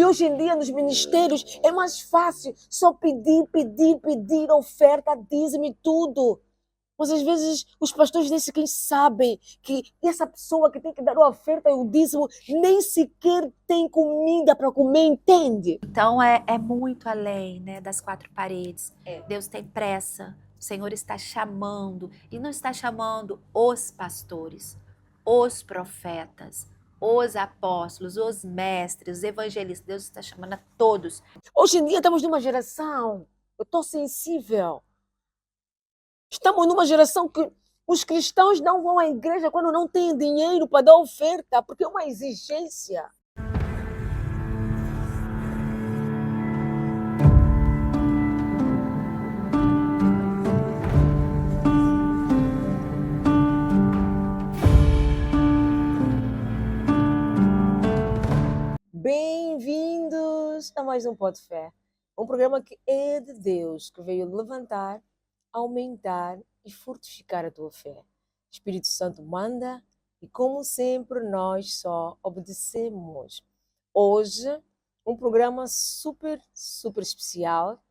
E hoje em dia, nos ministérios, é mais fácil só pedir oferta, dízimo e tudo. Mas às vezes os pastores nem sequer sabem que essa pessoa que tem que dar a oferta e o dízimo nem sequer tem comida para comer, entende? Então é muito além, né, das quatro paredes. É. Deus tem pressa. O Senhor está chamando, e não está chamando os pastores, os profetas, os apóstolos, os mestres, os evangelistas. Deus está chamando a todos. Hoje em dia estamos numa geração, eu estou sensível. Estamos numa geração que os cristãos não vão à igreja quando não têm dinheiro para dar oferta, porque é uma exigência. Bem-vindos a mais um Pó de Fé, um programa que é de Deus, que veio levantar, aumentar e fortificar a tua fé. Espírito Santo manda e, como sempre, nós só obedecemos. Hoje, um programa super especial,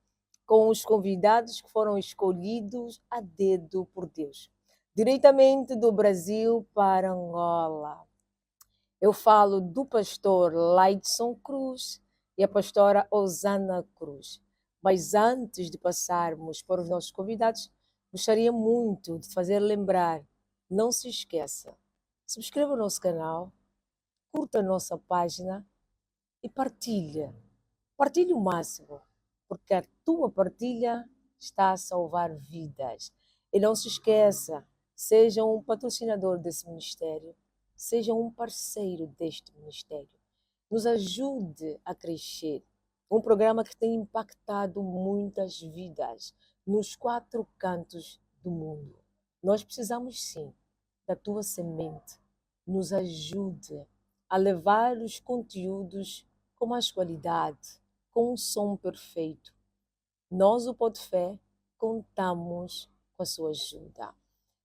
com os convidados que foram escolhidos a dedo por Deus, diretamente do Brasil para Angola. Eu falo do pastor Laidson Cruz e a pastora Osana Cruz. Mas antes de passarmos para os nossos convidados, gostaria muito de fazer lembrar, não se esqueça, subscreva o nosso canal, curta a nossa página e partilhe. Partilhe o máximo, porque a tua partilha está a salvar vidas. E não se esqueça, seja um patrocinador desse ministério, seja um parceiro deste ministério. Nos ajude a crescer. Um programa que tem impactado muitas vidas nos 4 cantos do mundo. Nós precisamos sim da tua semente. Nos ajude a levar os conteúdos com mais qualidade, com um som perfeito. Nós, o Pó de Fé, contamos com a sua ajuda.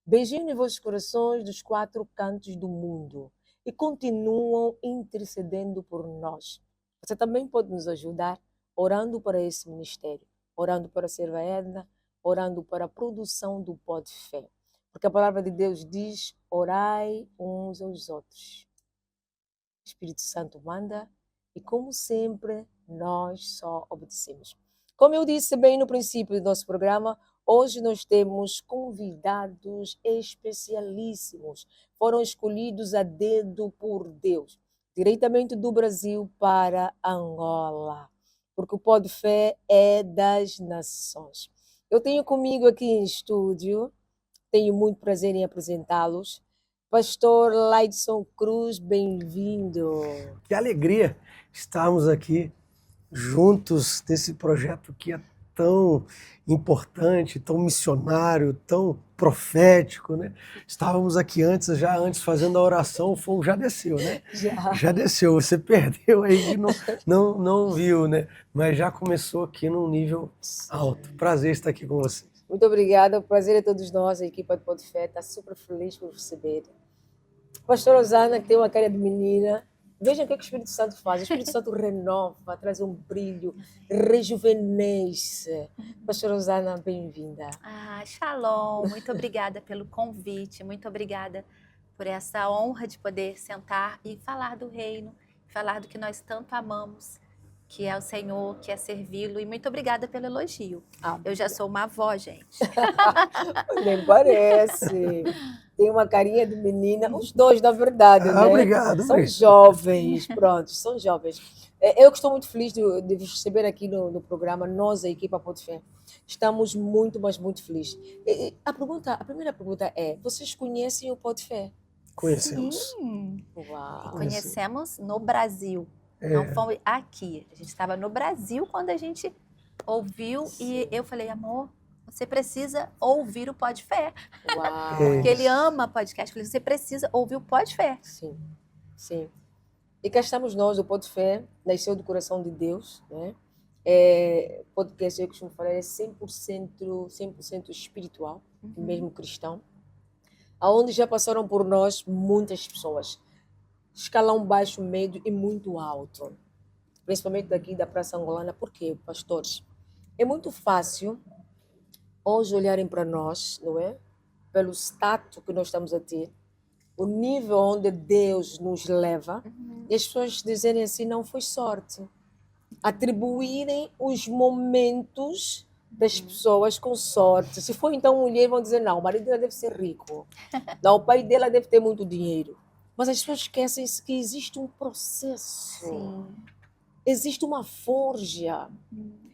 Beijinho em vossos corações dos 4 cantos do mundo e continuam intercedendo por nós. Você também pode nos ajudar orando para esse ministério, orando para a Serva Edna, orando para a produção do Pó de Fé. Porque a palavra de Deus diz, orai uns aos outros. O Espírito Santo manda e, como sempre, nós só obedecemos. Como eu disse bem no princípio do nosso programa, hoje nós temos convidados especialíssimos. Foram escolhidos a dedo por Deus, diretamente do Brasil para Angola, porque o Pó de Fé é das nações. Eu tenho comigo aqui em estúdio, tenho muito prazer em apresentá-los, Pastor Laidson Cruz, bem-vindo. Que alegria estarmos aqui juntos nesse projeto que é tão importante, tão missionário, tão profético, né? Estávamos aqui já antes fazendo a oração, o fogo já desceu, né? Já desceu, você perdeu aí e não viu, né? Mas já começou aqui num nível alto. Prazer estar aqui com vocês. Muito obrigada, o prazer é todos nós, a equipa do Pó de Fé está super feliz por receber. Pastor Osana, que tem uma cara de menina, vejam o que o Espírito Santo faz. O Espírito Santo renova, traz um brilho, rejuvenesce. Pastor Osana, bem-vinda. Shalom, muito obrigada pelo convite, muito obrigada por essa honra de poder sentar e falar do reino, falar do que nós tanto amamos, que é o Senhor, que é servi-lo, e muito obrigada pelo elogio. Eu já sou uma avó, gente. Nem parece. Tem uma carinha de menina, os dois, na verdade, né? Obrigado. São jovens, pronto, são jovens. Eu que estou muito feliz de vos receber aqui no programa, nós, a equipa Pó de Fé. Estamos muito, mas muito felizes. A primeira pergunta é, vocês conhecem o Pó de Fé? Conhecemos. Sim. Uau. Conhecemos no Brasil. Não fomos aqui. A gente estava no Brasil quando a gente ouviu. Sim. E eu falei, amor, você precisa ouvir o Pó de Fé. Uau. Porque ele ama podcast. Eu falei, você precisa ouvir o Pó de Fé. Sim, sim. E cá estamos nós, o Pó de Fé, nasceu do coração de Deus, né? Podcast, eu costumo falar, é 100% espiritual, mesmo cristão, aonde já passaram por nós muitas pessoas, escalão baixo, médio e muito alto. principalmente daqui da Praça Angolana. Por quê, pastores? É muito fácil hoje olharem para nós, não é? Pelo status que nós estamos a ter, o nível onde Deus nos leva, e as pessoas dizerem assim, não foi sorte. Atribuírem os momentos das pessoas com sorte. Se for então mulher, vão dizer, não, o marido dela deve ser rico. Não, o pai dela deve ter muito dinheiro. Mas as pessoas esquecem-se que existe um processo. Sim. Existe uma forja.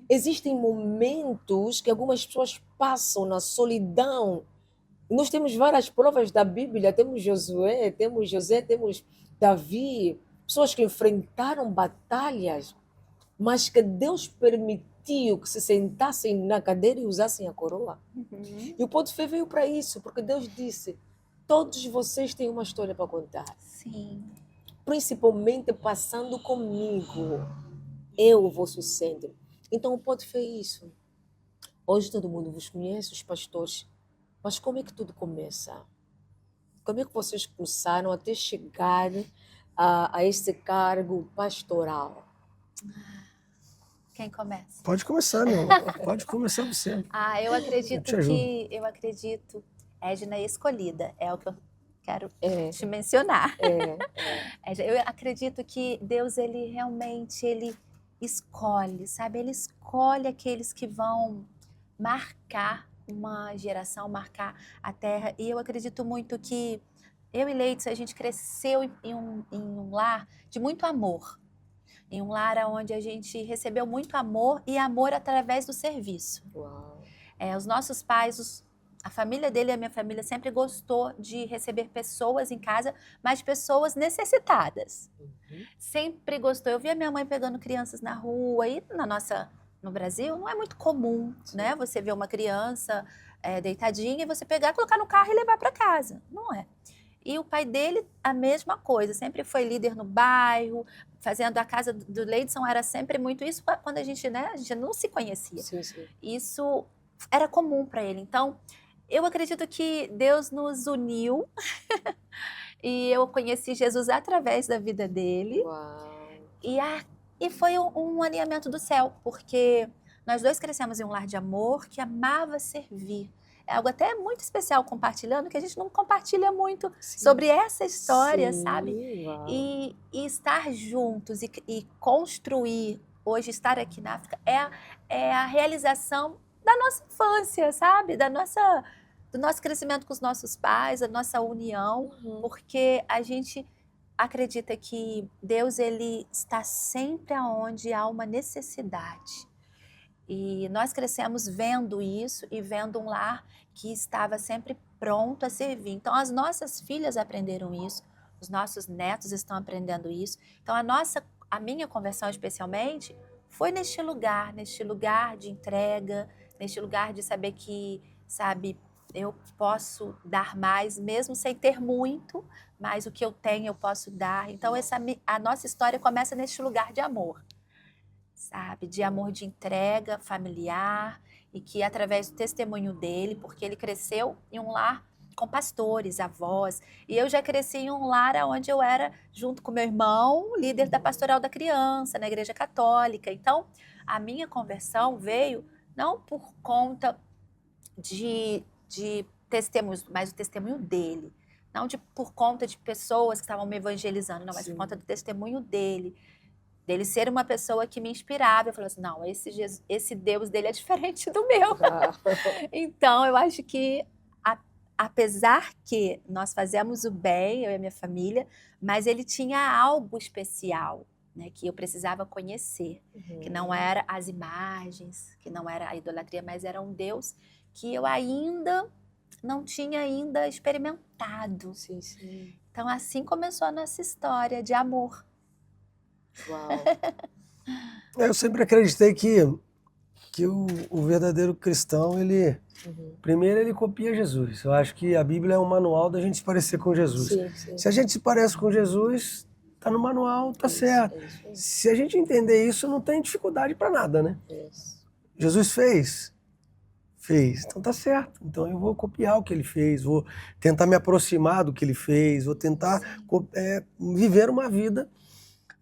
Existem momentos que algumas pessoas passam na solidão. Nós temos várias provas da Bíblia. Temos Josué, temos José, temos Davi. Pessoas que enfrentaram batalhas, mas que Deus permitiu que se sentassem na cadeira e usassem a coroa. E o Potifar veio para isso, porque Deus disse, todos vocês têm uma história para contar. Sim. Principalmente passando comigo. Eu, o vosso centro. Então o Potifar é isso. Hoje todo mundo vos conhece, os pastores. Mas como é que tudo começa? Como é que vocês começaram até chegar a esse cargo pastoral? Quem começa? Pode começar, meu. Pode começar você. Eu acredito te ajudo. Edna é escolhida, é o que eu quero É, te mencionar. é, Eu acredito que Deus, ele realmente, ele escolhe, sabe? Ele escolhe aqueles que vão marcar uma geração, marcar a terra. E eu acredito muito que eu e Leite, a gente cresceu em um lar de muito amor. Em um lar onde a gente recebeu muito amor e amor através do serviço. uau. Os nossos pais, a família dele e a minha família sempre gostou de receber pessoas em casa, mas pessoas necessitadas. Uhum. Sempre gostou. Eu via minha mãe pegando crianças na rua e no Brasil não é muito comum, né? Você ver uma criança deitadinha e você pegar, colocar no carro e levar para casa. Não é. E o pai dele, a mesma coisa, sempre foi líder no bairro, fazendo a casa do Leidson, era sempre muito isso, quando a gente não se conhecia. Sim, sim. Isso era comum para ele. Então, eu acredito que Deus nos uniu e eu conheci Jesus através da vida dele. Uau. E foi um alinhamento do céu, porque nós dois crescemos em um lar de amor que amava servir. É algo até muito especial compartilhando, que a gente não compartilha muito Sim. sobre essa história, Sim, sabe? uau. E estar juntos e construir, hoje estar aqui na África, é a realização da nossa infância, sabe? Do nosso crescimento com os nossos pais, da nossa união, Uhum. porque a gente acredita que Deus, ele está sempre aonde há uma necessidade. E nós crescemos vendo isso e vendo um lar que estava sempre pronto a servir. Então, as nossas filhas aprenderam isso, os nossos netos estão aprendendo isso. Então, a minha conversão especialmente foi neste lugar de entrega, neste lugar de saber que, sabe, eu posso dar mais, mesmo sem ter muito, mas o que eu tenho eu posso dar. Então, a nossa história começa neste lugar de amor. Sabe, de amor, de entrega familiar, e que através do testemunho dele, porque ele cresceu em um lar com pastores, avós, e eu já cresci em um lar onde eu era, junto com meu irmão, líder da pastoral da criança, na igreja católica. Então, a minha conversão veio não por conta de testemunhos, mas o testemunho dele. Não por conta de pessoas que estavam me evangelizando, não, mas Sim. por conta do testemunho dele ser uma pessoa que me inspirava. Eu falei assim, não, esse Deus dele é diferente do meu. Ah. Então, eu acho que, apesar que nós fazemos o bem, eu e a minha família, mas ele tinha algo especial, né, que eu precisava conhecer, que não era as imagens, que não era a idolatria, mas era um Deus que eu ainda não tinha experimentado. Sim, sim. Então, assim começou a nossa história de amor. Uau. Eu sempre acreditei que o verdadeiro cristão, primeiro ele copia Jesus. Eu acho que a Bíblia é um manual da gente se parecer com Jesus. Sim, sim. Se a gente se parece com Jesus, tá no manual, tá Isso, certo. isso. Se a gente entender isso, não tem dificuldade para nada, né? Isso. Jesus fez, então tá certo. Então eu vou copiar o que ele fez, vou tentar me aproximar do que ele fez, vou tentar viver uma vida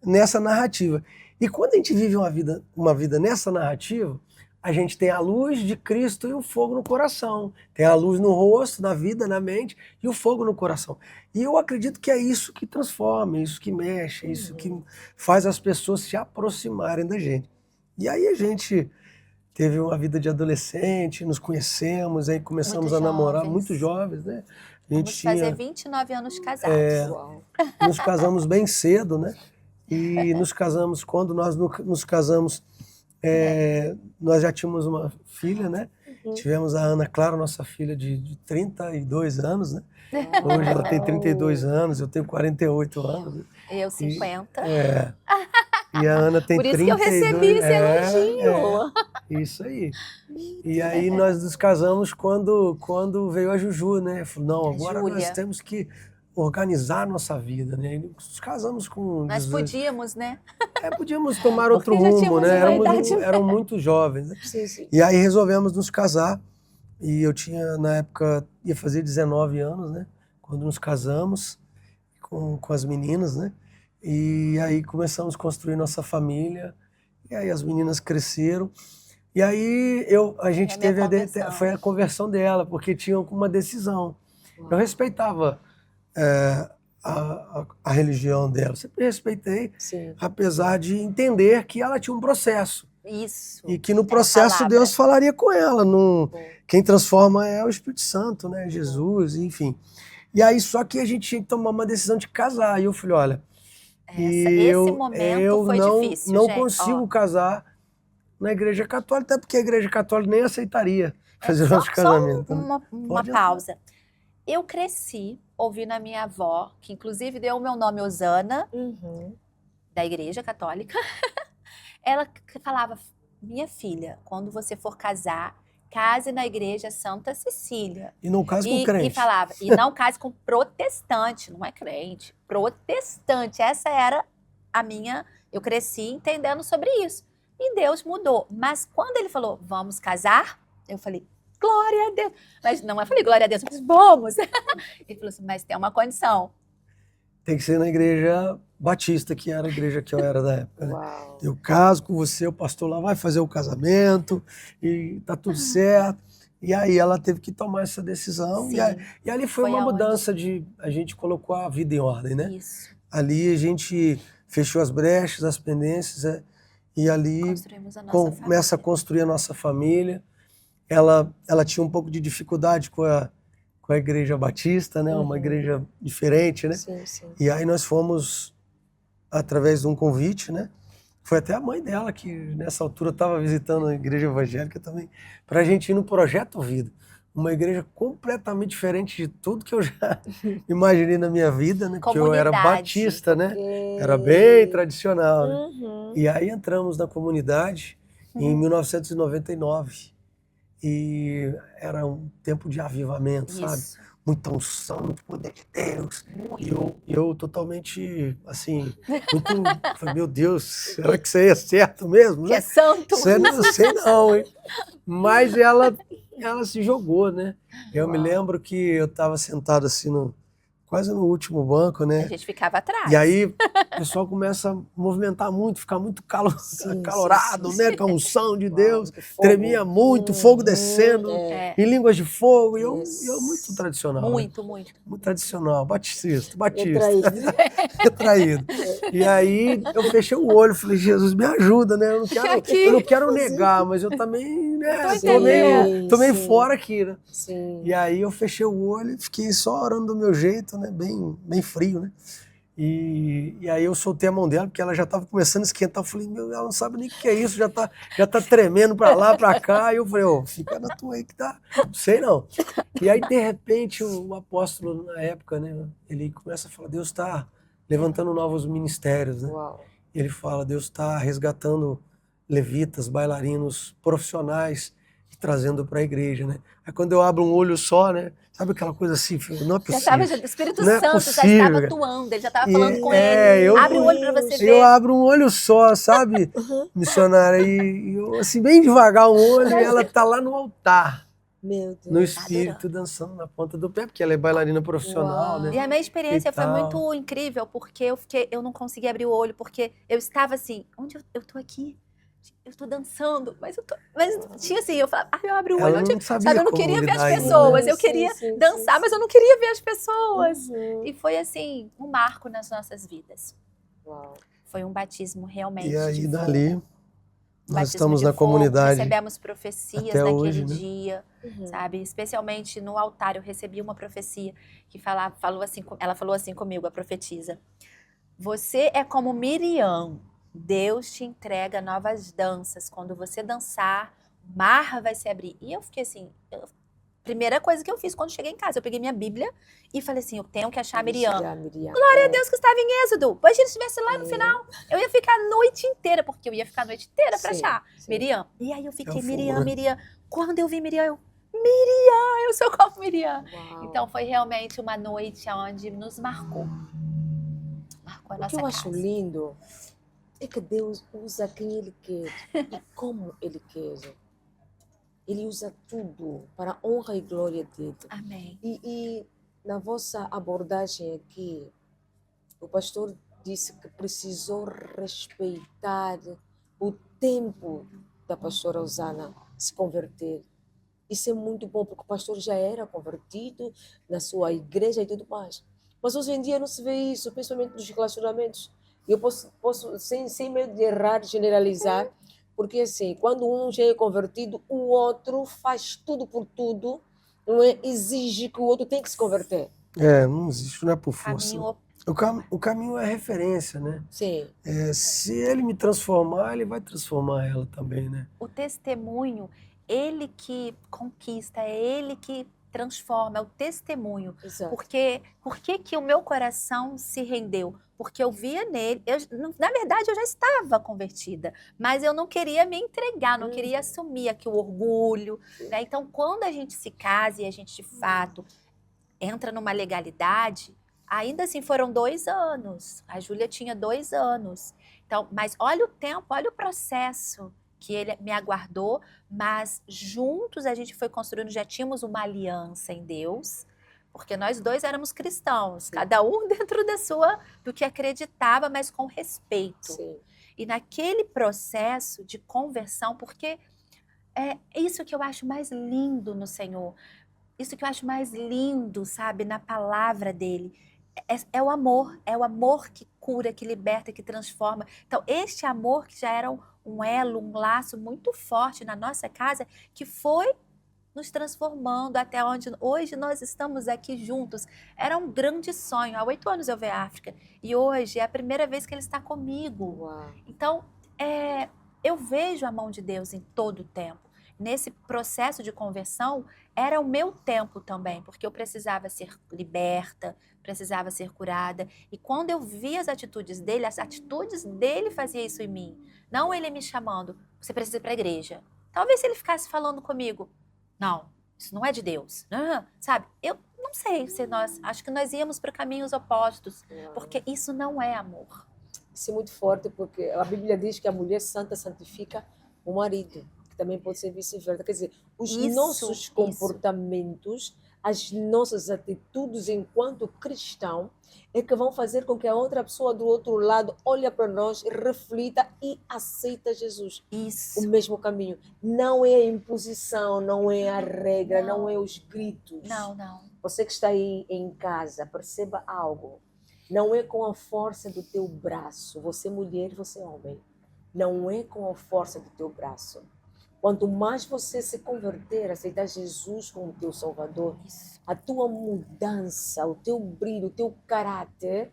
nessa narrativa. E quando a gente vive uma vida nessa narrativa, a gente tem a luz de Cristo e o fogo no coração. Tem a luz no rosto, na vida, na mente e o fogo no coração. E eu acredito que é isso que transforma, é isso que mexe, é isso que faz as pessoas se aproximarem da gente. E aí a gente teve uma vida de adolescente, nos conhecemos, aí começamos a namorar muito jovens, né? A gente Vamos fazer 29 anos casados. Uau. nos casamos bem cedo, né? E nos casamos, quando nós nos casamos, nós já tínhamos uma filha, né? Tivemos a Ana Clara, nossa filha de 32 anos, né? Hoje ela tem 32 anos, eu tenho 48 anos. Né? Eu 50. E a Ana tem Por isso 32. que eu recebi esse elogio. Isso aí. E aí nós nos casamos quando veio a Juju, né? Falou, não, agora nós Júlia. temos que organizar a nossa vida, né? E nos casamos com Nós 18. podíamos, né? Podíamos tomar outro Porque já rumo, tínhamos né? uma idade Eram muito jovens, né? Sim, sim. E aí resolvemos nos casar. E eu tinha, na época, ia fazer 19 anos, né? Quando nos casamos com as meninas, né? E aí começamos a construir nossa família. E aí as meninas cresceram. E aí a gente É a minha teve conversão. foi a conversão dela, porque tinha uma decisão. Eu respeitava a religião dela, sempre respeitei, Sim. apesar de entender que ela tinha um processo. Isso. E que no É a processo palavra. Deus falaria com ela. Bom. Quem transforma é o Espírito Santo, né? Jesus, enfim. E aí só que a gente tinha que tomar uma decisão de casar. E eu falei, olha, Esse momento foi difícil, não gente. consigo Ó, casar na Igreja Católica, até porque a Igreja Católica nem aceitaria fazer só, nosso casamento. né? uma Pode entrar. pausa. Eu cresci ouvindo a minha avó, que inclusive deu o meu nome Osana, Uhum. da Igreja Católica. Ela falava, minha filha, quando você for casar, case na Igreja Santa Cecília. E não caso com E crente. falava, e não case com protestante, não é crente, protestante. Essa era a minha, eu cresci entendendo sobre isso. E Deus mudou. Mas quando ele falou, vamos casar, eu falei, glória a Deus. Mas não, eu falei, glória a Deus, mas vamos. Ele falou assim, mas tem uma condição. Tem que ser na Igreja Batista, que era a igreja que eu era da época. Né? Uau. Eu caso com você, o pastor lá vai fazer o casamento e tá tudo certo. E aí ela teve que tomar essa decisão. Sim, E ali foi uma aonde? mudança a gente colocou a vida em ordem, né? Isso. Ali a gente fechou as brechas, as pendências, e ali Construímos a nossa começa a família. construir a nossa família. Ela tinha um pouco de dificuldade com a igreja batista, né? Uma igreja diferente, né? Sim, sim. E aí nós fomos através de um convite, né? Foi até a mãe dela que nessa altura estava visitando a igreja evangélica também, para a gente ir no Projeto Vida, uma igreja completamente diferente de tudo que eu já imaginei na minha vida, né? Porque eu era Comunidade. batista, né? Ok. Era bem tradicional, né? Uhum. E aí entramos na comunidade em 1999 e era um tempo de avivamento, sabe? Isso. Muita unção, muito poder de Deus. E eu totalmente, assim, muito... Falei, meu Deus, será que isso aí é certo mesmo? Que é Né? santo. Sei não, hein? Mas ela se jogou, né? Eu me lembro que eu estava sentado assim, quase no último banco, A né? gente ficava atrás. E aí o pessoal começa a movimentar muito, ficar muito Sim, calorado, sim, né? sim. Com a unção de Uau, Deus. que fogo. Tremia muito, fogo descendo, É. É, em línguas de fogo. E eu Isso. muito tradicional. né? muito, muito. Muito tradicional, batista. Retraído. Retraído. E aí eu fechei o olho, falei, Jesus, me ajuda, né? Eu não quero negar, mas eu também, né? Tô Tô meio Sim. fora aqui, né? Sim. E aí eu fechei o olho e fiquei só orando do meu jeito, né? Bem frio, né? E aí eu soltei a mão dela, porque ela já estava começando a esquentar. Eu falei, meu, ela não sabe nem o que é isso, já tá tremendo para lá, para cá. E eu falei, fica na tua aí que tá, não sei não. E aí, de repente, o apóstolo, na época, né? Ele começa a falar, Deus está levantando novos ministérios, né? Uau. Ele fala, Deus está resgatando levitas, bailarinos profissionais e trazendo para a igreja, né? Aí quando eu abro um olho só, né? Sabe aquela coisa assim, não é Já possível. estava, o Espírito Não é Santo já possível, estava cara. atuando, ele já estava E falando com é, ele. eu- Abre o olho para você ver. Eu abro um olho só, sabe, missionária? E eu, assim, bem devagar um olho, e ela tá lá no altar. Meu no Deus. espírito, dançando na ponta do pé, porque ela é bailarina profissional, Uau. E a minha experiência E foi tal. muito incrível, porque eu não conseguia abrir o olho, porque eu estava assim, onde eu tô aqui? Eu tô dançando, mas tinha assim, eu falava, eu abri o olho, Ela não sabia sabe, eu não como queria ver as lidar ainda, né? pessoas, eu Sim, queria sim, dançar, sim, mas eu sim. não queria ver as pessoas. Uhum. E foi assim, um marco nas nossas vidas. Uau. Foi um batismo realmente E aí, de dali, fogo. Um nós batismo estamos de na fogo, comunidade recebemos profecias até naquele hoje, né? dia, Uhum. sabe? Especialmente no altar eu recebi uma profecia que falou assim, ela falou assim comigo, a profetisa. Você é como Miriam. Deus te entrega novas danças. Quando você dançar, o mar vai se abrir. E eu fiquei assim, primeira coisa que eu fiz quando cheguei em casa, eu peguei minha Bíblia e falei assim, eu tenho que achar Miriam. Miriam. Glória a Deus que estava em Êxodo. Imagina se estivesse lá no É. final. Eu ia ficar a noite inteira, porque eu ia ficar a noite inteira para Sim, achar sim. Miriam. E aí eu É o fiquei, fogo, Miriam, né? Miriam. Quando eu vi Miriam, Miriam, eu sou como Miriam. Uau. Então foi realmente uma noite onde nos marcou. Marcou a O que nossa eu casa. acho lindo é que Deus usa quem Ele quer e como Ele quer. Ele usa tudo para a honra e glória dele. Amém. E na vossa abordagem aqui, o pastor disse que precisou respeitar o tempo da pastora Osana se converter. Isso é muito bom, porque o pastor já era convertido na sua igreja e tudo mais. Mas hoje em dia não se vê isso, principalmente nos relacionamentos. Eu posso sem medo de errar, generalizar, porque assim, quando um já é convertido, o outro faz tudo por tudo, não é? Exige que o outro tem que se converter. É, não existe, não é por força. Caminho O caminho é referência, né? Sim. Se ele me transformar, ele vai transformar ela também, né? o testemunho, ele que conquista, é ele que transforma, é o testemunho. Exato. Porque por que o meu coração se rendeu? Porque eu via nele, na verdade eu já estava convertida, mas eu não queria me entregar, não queria assumir aqui o orgulho, né? Então, quando a gente se casa e a gente de fato entra numa legalidade, ainda assim foram 2 anos. A Júlia tinha 2 anos. Então, mas olha o tempo, olha o processo que ele me aguardou, mas juntos a gente foi construindo, já tínhamos uma aliança em Deus, porque nós dois éramos cristãos, Sim. cada um dentro do que acreditava, mas com respeito. Sim. E naquele processo de conversão, porque é isso que eu acho mais lindo no Senhor, isso que eu acho mais lindo, sabe, na palavra dele. É o amor que cura, que liberta, que transforma. Então, este amor que já era um elo, um laço muito forte na nossa casa, que foi nos transformando até onde hoje nós estamos aqui juntos. Era um grande sonho. Há 8 anos eu veio à África e hoje é a primeira vez que ele está comigo. Uau. Então, eu vejo a mão de Deus em todo o tempo. Nesse processo de conversão, era o meu tempo também, porque eu precisava ser liberta, precisava ser curada. E quando eu vi as atitudes dele faziam isso em mim. Não ele me chamando, você precisa ir para a igreja. Talvez se ele ficasse falando comigo, não, isso não é de Deus, sabe? Eu não sei se acho que nós íamos para caminhos opostos, porque isso não é amor. Isso é muito forte, porque a Bíblia diz que a mulher santa santifica o marido, que também pode ser vice-versa. Quer dizer, os nossos comportamentos, as nossas atitudes enquanto cristão, é que vão fazer com que a outra pessoa do outro lado olhe para nós, reflita e aceita Jesus. Isso. O mesmo caminho. Não é a imposição, não é a regra, não é os gritos. Não. Você que está aí em casa, perceba algo. Não é com a força do teu braço. Você mulher, você homem. Não é com a força do teu braço. Quanto mais você se converter, aceitar Jesus como teu Salvador, a tua mudança, o teu brilho, o teu caráter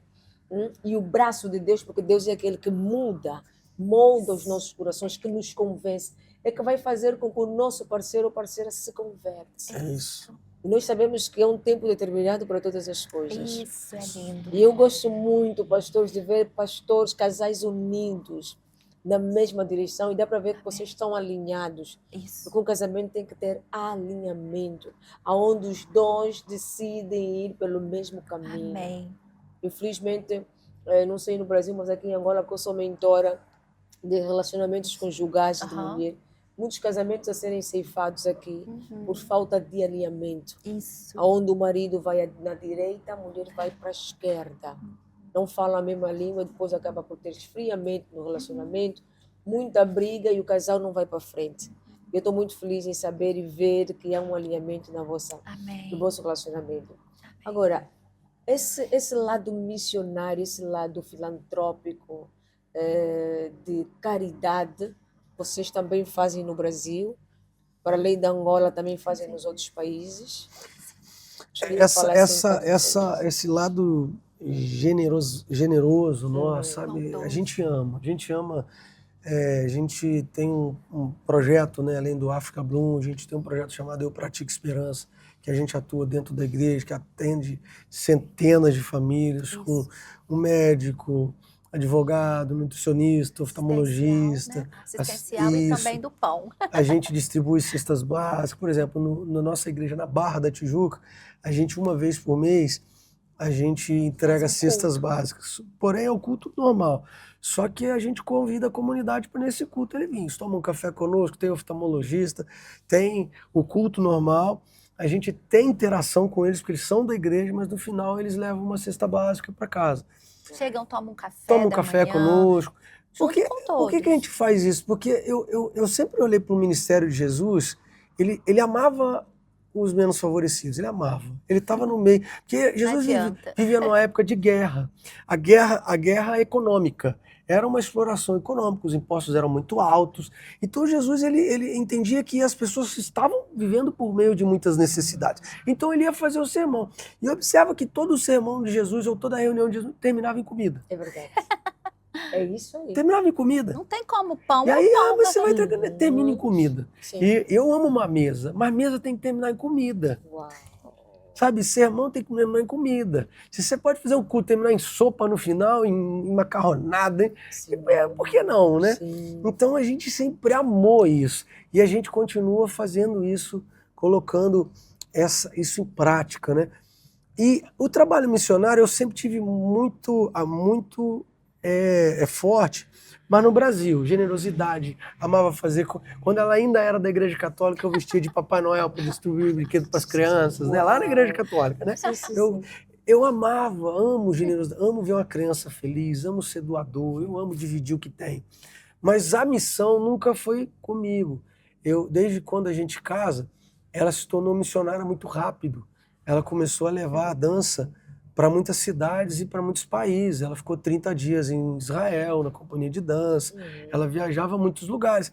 e o braço de Deus, porque Deus é aquele que muda, molda os nossos corações, que nos convence, é que vai fazer com que o nosso parceiro ou parceira se converte. É isso. E nós sabemos que é um tempo determinado para todas as coisas. Isso é lindo. E eu gosto muito, pastores, de ver pastores, casais unidos na mesma direção, e dá para ver que vocês estão alinhados. Isso. Porque um casamento tem que ter alinhamento, aonde os dois decidem ir pelo mesmo caminho. Amém. Infelizmente, não sei no Brasil, mas aqui em Angola, que eu sou mentora de relacionamentos conjugais de mulher, muitos casamentos a serem ceifados aqui por Uhum. falta de alinhamento. Isso. Onde o marido vai na direita, a mulher vai para a esquerda. Não fala a mesma língua, depois acaba por ter esfriamento no relacionamento, muita briga e o casal não vai para frente. Eu estou muito feliz em saber e ver que há um alinhamento no Amém. vosso relacionamento. Agora, esse lado missionário, esse lado filantrópico, de caridade, vocês também fazem no Brasil, para além da Angola, também fazem nos outros países. Gostaria de falar assim um pouco sobre Esse lado generoso nosso, sabe? Bondoso. A gente ama. A gente tem um projeto, né, além do África Bloom, a gente tem um projeto chamado Eu Pratico Esperança, que a gente atua dentro da igreja, que atende centenas de famílias, com um médico, advogado, nutricionista, oftalmologista. Assistencial, né? Assistencial e Isso. também do pão. A gente distribui cestas básicas. Por exemplo, na nossa igreja, na Barra da Tijuca, a gente, uma vez por mês, a gente entrega cestas básicas. Porém, é o culto normal. Só que a gente convida a comunidade para nesse culto ele vir. Eles tomam um café conosco, tem oftalmologista, tem o culto normal. A gente tem interação com eles, porque eles são da igreja, mas no final eles levam uma cesta básica para casa. Chegam, tomam um café Tomam um da café manhã, conosco. junto com Por que todos. a gente faz isso? Porque eu sempre olhei para o ministério de Jesus, ele amava os menos favorecidos, ele amava. Ele estava no meio. Porque Jesus adianta. vivia numa época de guerra. A guerra econômica. Era uma exploração econômica, os impostos eram muito altos. Então Jesus ele entendia que as pessoas estavam vivendo por meio de muitas necessidades. Então ele ia fazer o sermão. E observa que todo o sermão de Jesus, ou toda a reunião de Jesus, terminava em comida. É verdade. É isso aí. Terminava em comida. Não tem como pão. E aí, pão você vai também. entregando, termina em comida. Sim. E eu amo uma mesa, mas mesa tem que terminar em comida. Uau. Sabe, sermão tem que terminar em comida. Se você pode fazer um culto terminar em sopa no final, em macarronada, hein? Sim. Por que não, né? Sim. Então a gente sempre amou isso. E a gente continua fazendo isso, colocando isso em prática, né? E o trabalho missionário eu sempre tive muito forte, mas no Brasil, generosidade, amava fazer. Quando ela ainda era da Igreja Católica, eu vestia de Papai Noel para distribuir brinquedo para as crianças, né? Lá na Igreja Católica, né? Sim, sim, Eu, sim. eu amo generosidade, amo ver uma criança feliz, amo ser doador, eu amo dividir o que tem. Mas a missão nunca foi comigo. Desde quando a gente casa, ela se tornou missionária muito rápido. Ela começou a levar a dança para muitas cidades e para muitos países. Ela ficou 30 dias em Israel, na companhia de dança. Ela viajava a muitos lugares.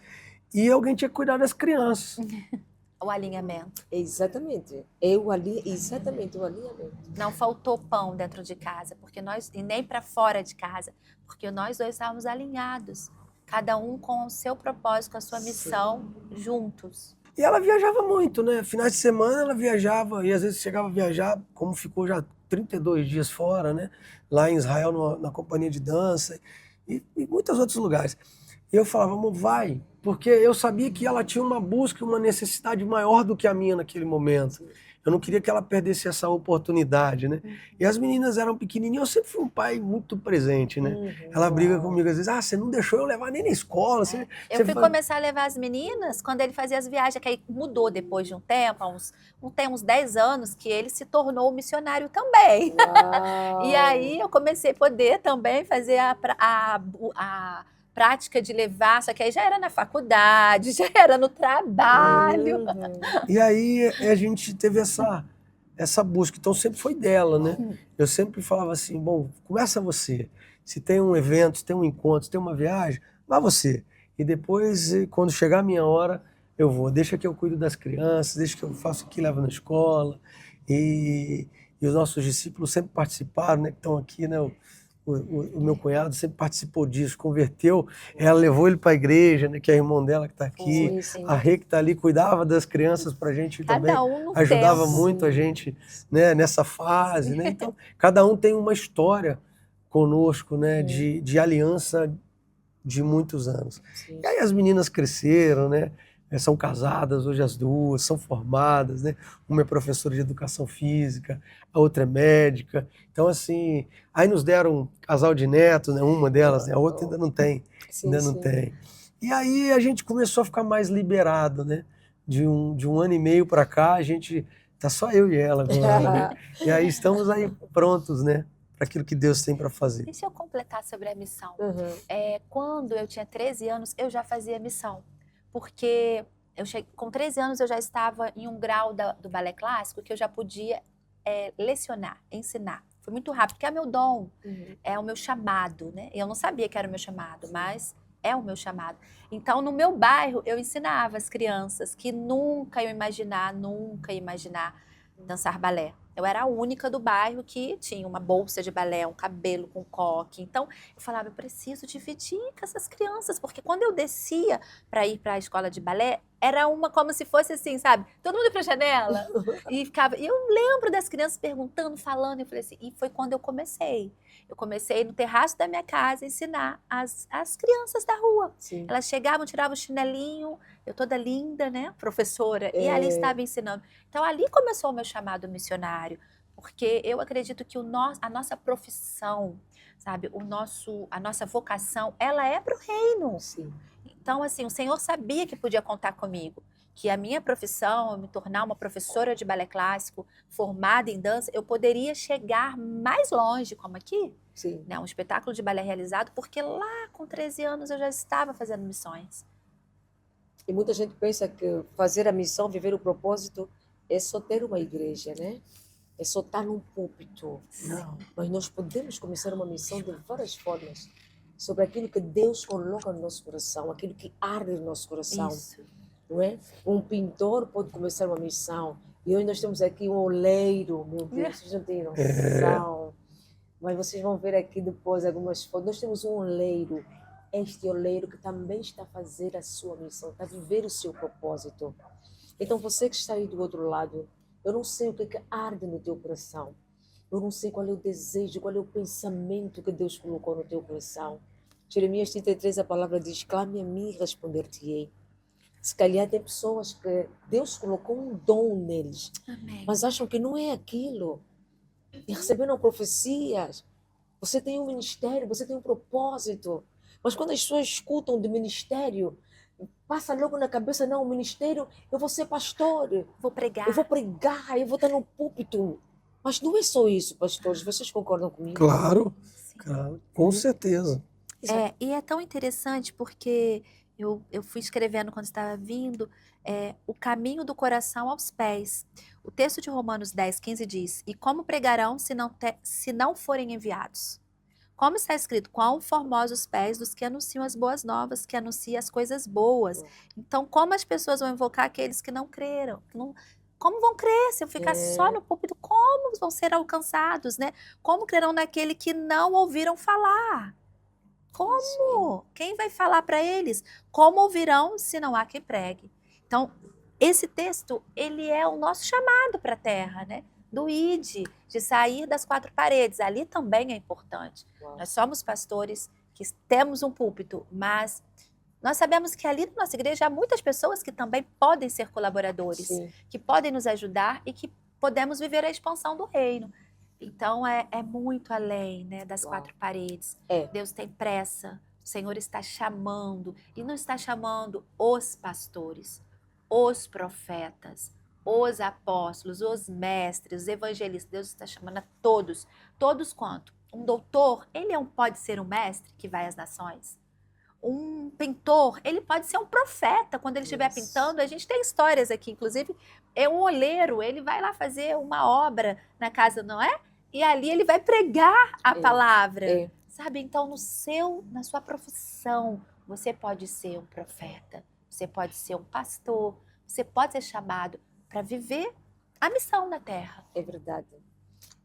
E alguém tinha que cuidar das crianças. O alinhamento. Exatamente. Exatamente o alinhamento. Não faltou pão dentro de casa, porque e nem para fora de casa, porque nós dois estávamos alinhados, cada um com o seu propósito, com a sua missão, juntos. E ela viajava muito, né? Finais de semana ela viajava, e às vezes chegava a viajar, como ficou já 32 dias fora, né? Lá em Israel, na companhia de dança, e muitos outros lugares. E eu falava, amor, vai, porque eu sabia que ela tinha uma busca, uma necessidade maior do que a minha naquele momento. Eu não queria que ela perdesse essa oportunidade, né? E as meninas eram pequenininhas, eu sempre fui um pai muito presente, né? Ela briga comigo às vezes, você não deixou eu levar nem na escola. Eu fui começar a levar as meninas quando ele fazia as viagens, que aí mudou depois de um tempo, tem uns 10 anos, que ele se tornou missionário também. E aí eu comecei a poder também fazer a prática de levar, só que aí já era na faculdade, já era no trabalho. E aí a gente teve essa busca, então sempre foi dela, né? Eu sempre falava assim, bom, começa você. Se tem um evento, se tem um encontro, se tem uma viagem, vá você. E depois, quando chegar a minha hora, eu vou. Deixa que eu cuido das crianças, deixa que eu faço o que levo na escola. E os nossos discípulos sempre participaram, né? Que estão aqui, né? O meu cunhado sempre participou disso, converteu, ela levou ele para a igreja, né, que é a irmã dela que está aqui, Sim. a Rê que está ali, cuidava das crianças para a gente também, no ajudava tempo. muito a gente, né, nessa fase, né? Então cada um tem uma história conosco, né, de aliança de muitos anos. Sim. E aí as meninas cresceram, né? São casadas, hoje as duas, são formadas, né? Uma é professora de educação física, a outra é médica. Então, assim, aí nos deram um casal de netos, né? Uma delas, né? A outra ainda não tem, Sim, ainda não sim. tem. E aí a gente começou a ficar mais liberado, né? De um ano e meio para cá, a gente tá só eu e ela agora, né? E aí estamos aí prontos, né? Para aquilo que Deus tem para fazer. Deixa eu completar sobre a missão. Uhum. Quando eu tinha 13 anos, eu já fazia missão. Porque com 13 anos eu já estava em um grau do balé clássico que eu já podia lecionar, ensinar. Foi muito rápido, porque é meu dom, Uhum. é o meu chamado, né? Eu não sabia que era o meu chamado, mas é o meu chamado. Então, no meu bairro, eu ensinava as crianças que nunca iam imaginar dançar balé. Eu era a única do bairro que tinha uma bolsa de balé, um cabelo com coque. Então, eu falava, eu preciso dividir com essas crianças, porque quando eu descia para ir para a escola de balé, era como se fosse assim, sabe? Todo mundo para a janela. E eu lembro das crianças perguntando, falando, eu falei assim, e foi quando eu comecei. Eu comecei no terraço da minha casa a ensinar as crianças da rua. Sim. Elas chegavam, tiravam o chinelinho, eu toda linda, né, professora, e ali estava ensinando. Então, ali começou o meu chamado missionário, porque eu acredito que a nossa profissão, sabe, a nossa vocação, ela é para o reino. Sim. Então, assim, o Senhor sabia que podia contar comigo, que a minha profissão, eu me tornar uma professora de balé clássico, formada em dança, eu poderia chegar mais longe, como aqui, Sim. né, um espetáculo de balé realizado, porque lá com 13 anos eu já estava fazendo missões. E muita gente pensa que fazer a missão, viver o propósito, é só ter uma igreja, né? É só estar num púlpito. Não. Mas nós podemos começar uma missão de várias formas. Sobre aquilo que Deus coloca no nosso coração, aquilo que arde no nosso coração. Isso. Não é? Um pintor pode começar uma missão. E hoje nós temos aqui um oleiro, meu Deus, vocês não têm noção. Mas vocês vão ver aqui depois algumas fotos. Nós temos um oleiro. Este oleiro que também está a fazer a sua missão, está a viver o seu propósito. Então você que está aí do outro lado, eu não sei o que arde no teu coração. Eu não sei qual é o desejo, qual é o pensamento que Deus colocou no teu coração. Jeremias 33, a palavra diz, clame a mim e responder-te-ei. Se calhar tem pessoas que Deus colocou um dom neles, Amém. mas acham que não é aquilo. E receberam profecias. Você tem um ministério, você tem um propósito. Mas quando as pessoas escutam de ministério, passa logo na cabeça, não, o ministério, eu vou ser pastor, Vou pregar. eu vou pregar, eu vou estar no púlpito. Mas não é só isso, pastores, vocês concordam comigo? Claro, claro, com certeza. E é tão interessante porque eu fui escrevendo quando estava vindo o caminho do coração aos pés. O texto de Romanos 10:15 diz, e como pregarão se não forem enviados? Como está escrito, quão formosos os pés dos que anunciam as boas novas, que anunciam as coisas boas. Então, como as pessoas vão invocar aqueles que não creram? Como vão crer se eu ficar só no púlpito? Como vão ser alcançados, né? Como crerão naquele que não ouviram falar? Como? Quem vai falar para eles? Como ouvirão se não há quem pregue? Então, esse texto, ele é o nosso chamado para a terra, né? Do ide, de sair das quatro paredes. Ali também é importante. Uau. Nós somos pastores que temos um púlpito, mas nós sabemos que ali na nossa igreja há muitas pessoas que também podem ser colaboradores, Sim. que podem nos ajudar e que podemos viver a expansão do reino. Então, é muito além, né, das quatro paredes. Deus tem pressa, o Senhor está chamando, e não está chamando os pastores, os profetas, os apóstolos, os mestres, os evangelistas. Deus está chamando a todos. Todos quanto? Um doutor, ele pode ser um mestre que vai às nações. Um pintor, ele pode ser um profeta quando ele estiver pintando. A gente tem histórias aqui, inclusive, um oleiro, ele vai lá fazer uma obra na casa, não é? E ali ele vai pregar a palavra. Sabe? Então, na sua profissão, você pode ser um profeta, você pode ser um pastor, você pode ser chamado para viver a missão na terra. É verdade.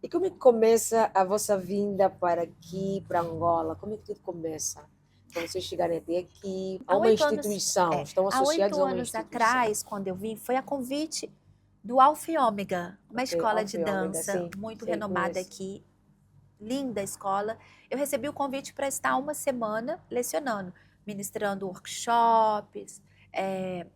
E como é que começa a vossa vinda para aqui, para Angola? Como é que tudo começa? Para vocês chegarem até aqui, a uma instituição, estão associados a uma instituição. Há 8 anos atrás, quando eu vim, foi a convite do Alfa e Ômega, uma escola Alfa de e Ômega, dança sim, muito sei, renomada conheço. aqui, linda escola. Eu recebi o convite para estar uma semana lecionando, ministrando workshops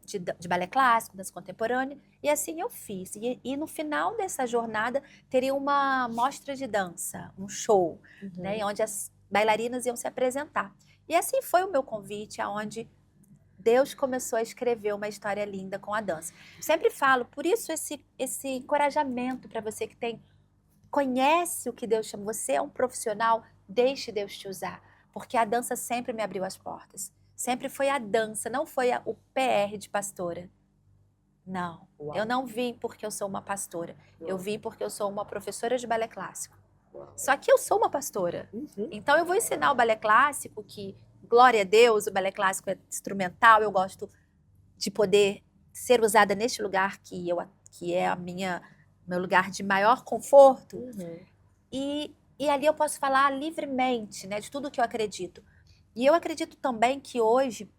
de balé clássico, dança contemporânea, e assim eu fiz. E no final dessa jornada teria uma mostra de dança, um show, né, onde as bailarinas iam se apresentar. E assim foi o meu convite, aonde Deus começou a escrever uma história linda com a dança. Sempre falo, por isso esse encorajamento para você que conhece o que Deus chama, você é um profissional, deixe Deus te usar, porque a dança sempre me abriu as portas. Sempre foi a dança, não foi o PR de pastora. Não, Uau. eu não vim porque eu sou uma pastora, eu Uau. vim porque eu sou uma professora de balé clássico. Uau. Só que eu sou uma pastora. Uhum. Então eu vou ensinar o balé clássico, que, glória a Deus, o balé clássico é instrumental, eu gosto de poder ser usada neste lugar que é meu lugar de maior conforto. Uhum. E ali eu posso falar livremente, né, de tudo que eu acredito. E eu acredito também que hoje,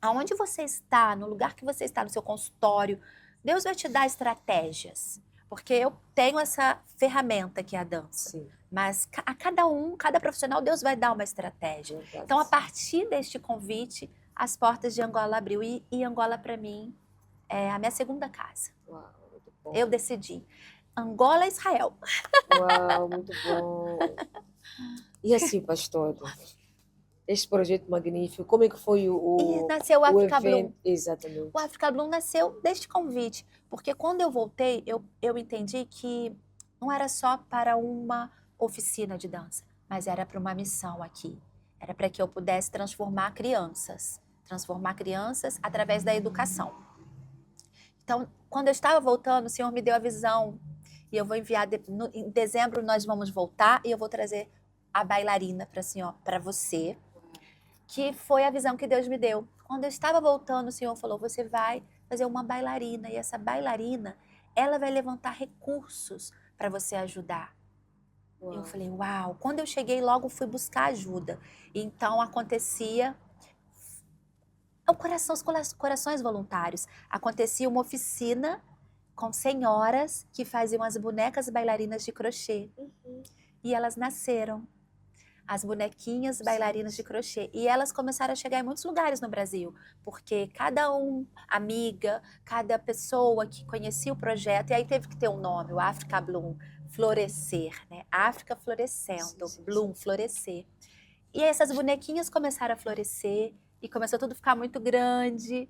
aonde você está, no lugar que você está, no seu consultório, Deus vai te dar estratégias. Porque eu tenho essa ferramenta que é a dança. Sim, Mas a cada profissional, Deus vai dar uma estratégia. verdade. Então, a partir deste convite, as portas de Angola abriu. E Angola, para mim, é a minha segunda casa. Uau, muito bom. Eu decidi. Angola e Israel. Uau, muito bom. E assim, pastor, este projeto magnífico, como é que foi E o nasceu o Africa Bloom. evento? Exatamente. O Africa Bloom nasceu deste convite. Porque quando eu voltei, eu entendi que não era só para uma oficina de dança, mas era para uma missão aqui. Era para que eu pudesse transformar crianças através da educação. Então, quando eu estava voltando, o Senhor me deu a visão, e eu vou enviar, em dezembro nós vamos voltar, e eu vou trazer a bailarina para você, que foi a visão que Deus me deu. Quando eu estava voltando, o Senhor falou, você vai fazer uma bailarina, e essa bailarina, ela vai levantar recursos para você ajudar. Uau. Eu falei, uau. Quando eu cheguei, logo fui buscar ajuda. Então, acontecia os corações voluntários. Acontecia uma oficina com senhoras que faziam as bonecas bailarinas de crochê. Uhum. E elas nasceram. As bonequinhas bailarinas de crochê. E elas começaram a chegar em muitos lugares no Brasil, porque cada amiga, cada pessoa que conhecia o projeto, e aí teve que ter um nome, o Africa Bloom, florescer, né? África florescendo, Sim. Bloom, florescer. E essas bonequinhas começaram a florescer, e começou tudo a ficar muito grande,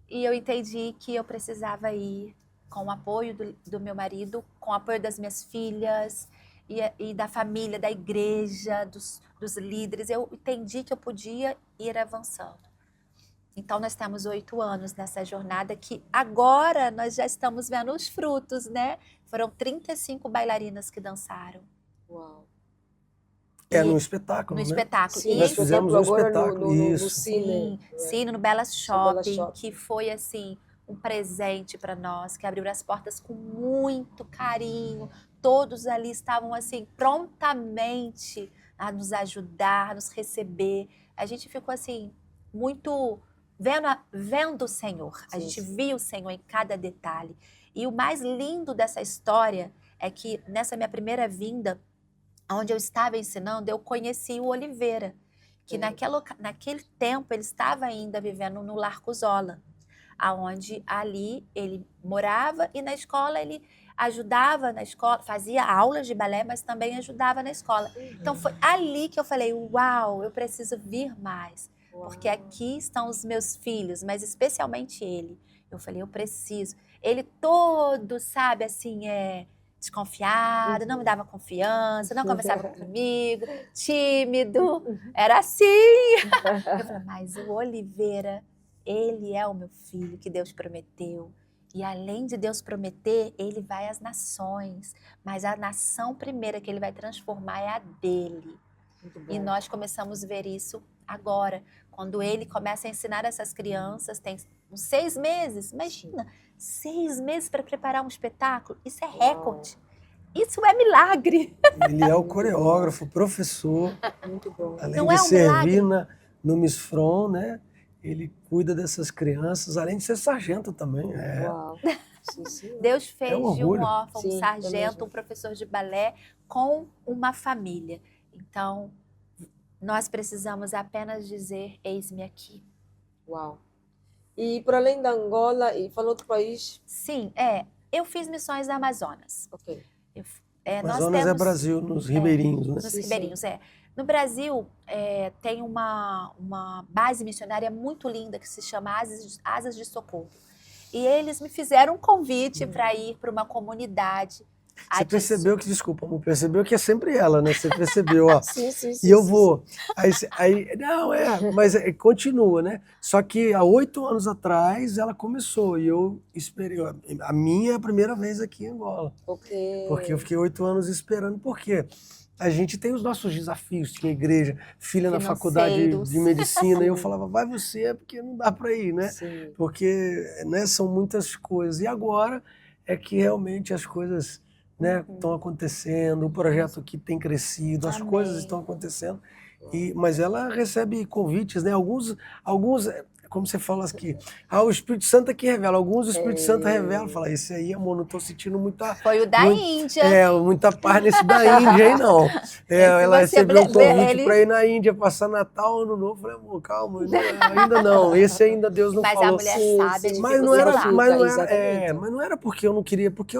e eu entendi que eu precisava ir com o apoio do meu marido, com o apoio das minhas filhas, e da família, da igreja, dos líderes. Eu entendi que eu podia ir avançando. Então, nós temos 8 anos nessa jornada que agora nós já estamos vendo os frutos, né? Foram 35 bailarinas que dançaram. Uau. No espetáculo, No né? espetáculo. Sim, E Nós fizemos um agora espetáculo, no isso. Cine. Sim, no Bela Bela Shopping, Shopping. que foi assim um presente para nós, que abriu as portas com muito carinho. Todos ali estavam assim prontamente a nos ajudar, a nos receber. A gente ficou assim muito vendo o Senhor. A Sim, gente sim. viu o Senhor em cada detalhe. E o mais lindo dessa história é que nessa minha primeira vinda, onde eu estava ensinando, eu conheci o Oliveira, que naquele tempo ele estava ainda vivendo no Lar Cusola, aonde ali ele morava e na escola ele ajudava na escola, fazia aulas de balé, mas também ajudava na escola. Então foi ali que eu falei, uau, eu preciso vir mais, porque aqui estão os meus filhos, mas especialmente ele. Eu falei, eu preciso. Ele todo, sabe, assim, desconfiado, não me dava confiança, não conversava comigo, tímido, era assim. Eu falei, mas o Oliveira, ele é o meu filho que Deus prometeu. E além de Deus prometer, ele vai às nações, mas a nação primeira que ele vai transformar é a dele. Muito bom. E nós começamos a ver isso agora, quando ele começa a ensinar essas crianças, tem uns 6 meses, imagina, 6 meses para preparar um espetáculo, isso é recorde. Isso é milagre. Ele é o coreógrafo, professor, Muito bom. além Não de é um servir milagre? no Miss From, né? Ele cuida dessas crianças, além de ser sargento também. Uau. Sim, sim. Deus fez É um de um orgulho. órfão, Sim, um é sargento, mesmo. um professor de balé com uma família. Então, nós precisamos apenas dizer, eis-me aqui. Uau. E para além da Angola, e falou outro país? Sim, eu fiz missões no Amazonas. Ok. Nós Amazonas é temos Brasil, nos ribeirinhos, né? nos Sim, ribeirinhos, No Brasil, tem uma base missionária muito linda que se chama Asas de Socorro. E eles me fizeram um convite para ir para uma comunidade. Você percebeu que, desculpa, amor, percebeu que é sempre ela, né? Você percebeu, ó. Sim, sim, E sim. eu sim, vou. Não, mas continua, né? Só que há 8 anos atrás ela começou e eu esperei. A minha é a primeira vez aqui em Angola. Ok. Porque eu fiquei 8 anos esperando. Por quê? A gente tem os nossos desafios, tinha igreja, filha na faculdade Financeiros. de medicina, e eu falava, vai você, porque não dá para ir, né? Sim. Porque, né, são muitas coisas. E agora é que realmente as coisas, né, estão acontecendo, o projeto aqui tem crescido, as Amém. coisas estão acontecendo. Mas ela recebe convites, né? Alguns, como você fala aqui, o Espírito Santo é que revela. Alguns o Espírito Santo revela, fala, esse aí, amor, não estou sentindo muita... Foi o da Índia. Muita paz nesse da Índia aí, não. Ela recebeu um convite para ir na Índia, passar Natal, Ano Novo. Eu falei, amor, calma, ainda não. Esse ainda Deus não Mas falou. a mulher sabe, sim. Mas não era, Exatamente. mas não era porque eu não queria, porque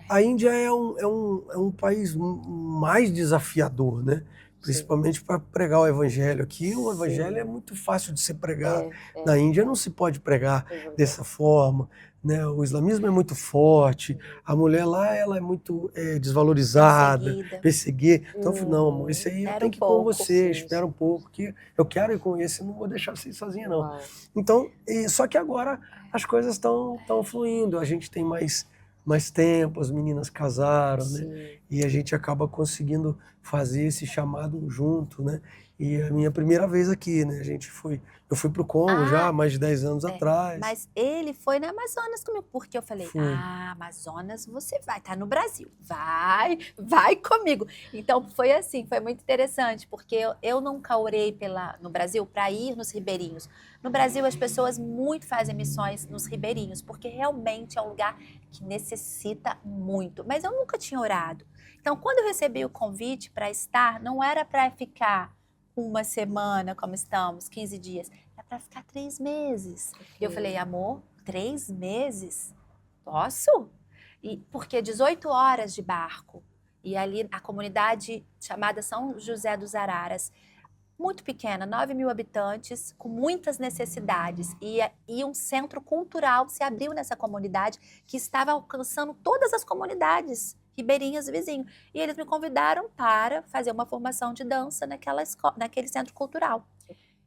a Índia é um país mais desafiador, né? Principalmente para pregar o evangelho. Aqui o evangelho é muito fácil de ser pregado. Na Índia não se pode pregar dessa forma, né? O islamismo é muito forte, a mulher lá ela é muito desvalorizada, perseguida. Então eu falei, não, amor, isso aí eu tenho que ir com você, espera um pouco, que eu quero ir com esse, eu não vou deixar você ir sozinha, não. Uau. Então, só que agora as coisas estão fluindo, a gente tem mais tempo, as meninas casaram, né? Sim. E a gente acaba conseguindo fazer esse chamado junto, né? E é a minha primeira vez aqui, né? Eu fui pro Congo já há mais de 10 anos atrás. Mas ele foi na Amazonas comigo, porque eu falei, Amazonas você vai, tá no Brasil, vai comigo. Então foi assim, foi muito interessante, porque eu nunca orei no Brasil para ir nos ribeirinhos. No Brasil as pessoas muito fazem missões nos ribeirinhos, porque realmente é um lugar que necessita muito, mas eu nunca tinha orado. Então quando eu recebi o convite para estar, não era para ficar uma semana, como estamos, 15 dias, é para ficar 3 meses. E eu falei, amor, 3 meses? Posso? Porque 18 horas de barco. E ali a comunidade chamada São José dos Araras, muito pequena, 9.000 habitantes, com muitas necessidades. E um centro cultural se abriu nessa comunidade que estava alcançando todas as comunidades ribeirinhas vizinhos. E eles me convidaram para fazer uma formação de dança naquele centro cultural.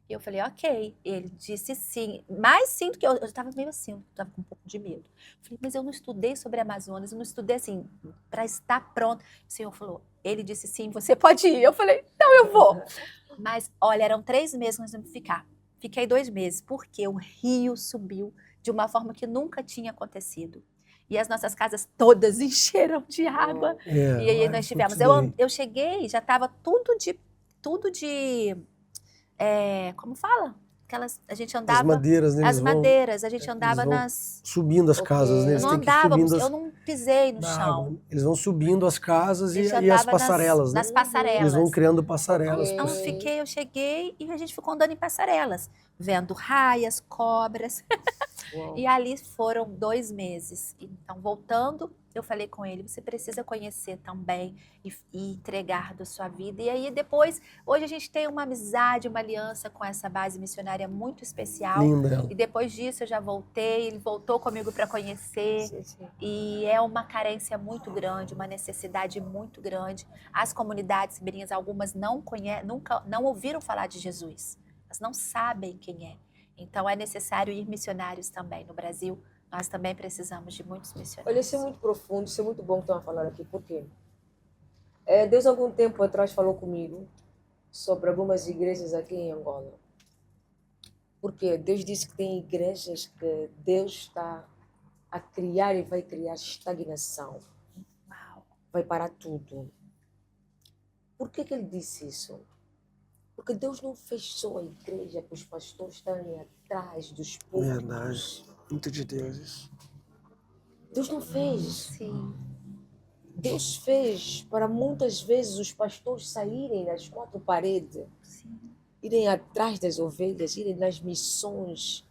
E eu falei, ok. Ele disse sim. Mais sim do que eu estava meio assim, eu estava com um pouco de medo. Eu falei, mas eu não estudei sobre Amazonas, eu não estudei assim, para estar pronto. O Senhor falou, ele disse sim, você pode ir. Eu falei, então eu vou. Mas, olha, eram 3 meses que nós íamos ficar. Fiquei 2 meses, porque o rio subiu de uma forma que nunca tinha acontecido. E as nossas casas todas encheram de água. E aí nós tivemos. Eu cheguei, já estava tudo de como fala? A gente andava... As madeiras, né? As madeiras, a gente andava nas... Subindo as casas, né? Eu não andava, eu não pisei no chão. Eles vão subindo as casas e as andava passarelas, né? nas passarelas. Eles vão criando passarelas. Então eu cheguei e a gente ficou andando em passarelas, vendo raias, cobras. E ali foram 2 meses. Então, voltando, eu falei com ele, você precisa conhecer também e entregar da sua vida. E aí depois, hoje a gente tem uma amizade, uma aliança com essa base missionária muito especial. Linda ela. E depois disso eu já voltei, ele voltou comigo para conhecer. Sim. E é uma carência muito grande, uma necessidade muito grande. As comunidades ribeirinhas, algumas não ouviram falar de Jesus. Elas não sabem quem é. Então, é necessário ir missionários também. No Brasil, nós também precisamos de muitos missionários. Olha, isso é muito profundo, isso é muito bom que estão falando aqui. Por quê? Deus, algum tempo atrás, falou comigo sobre algumas igrejas aqui em Angola. Porque Deus disse que tem igrejas que Deus está a criar e vai criar estagnação. Vai parar tudo. Por que ele disse isso? Porque Deus não fez só a igreja para os pastores estarem atrás dos púlpitos. Verdade. Muito de Deus isso. Deus não fez. Sim. Deus fez para muitas vezes os pastores saírem das 4 paredes, irem atrás das ovelhas, irem nas missões,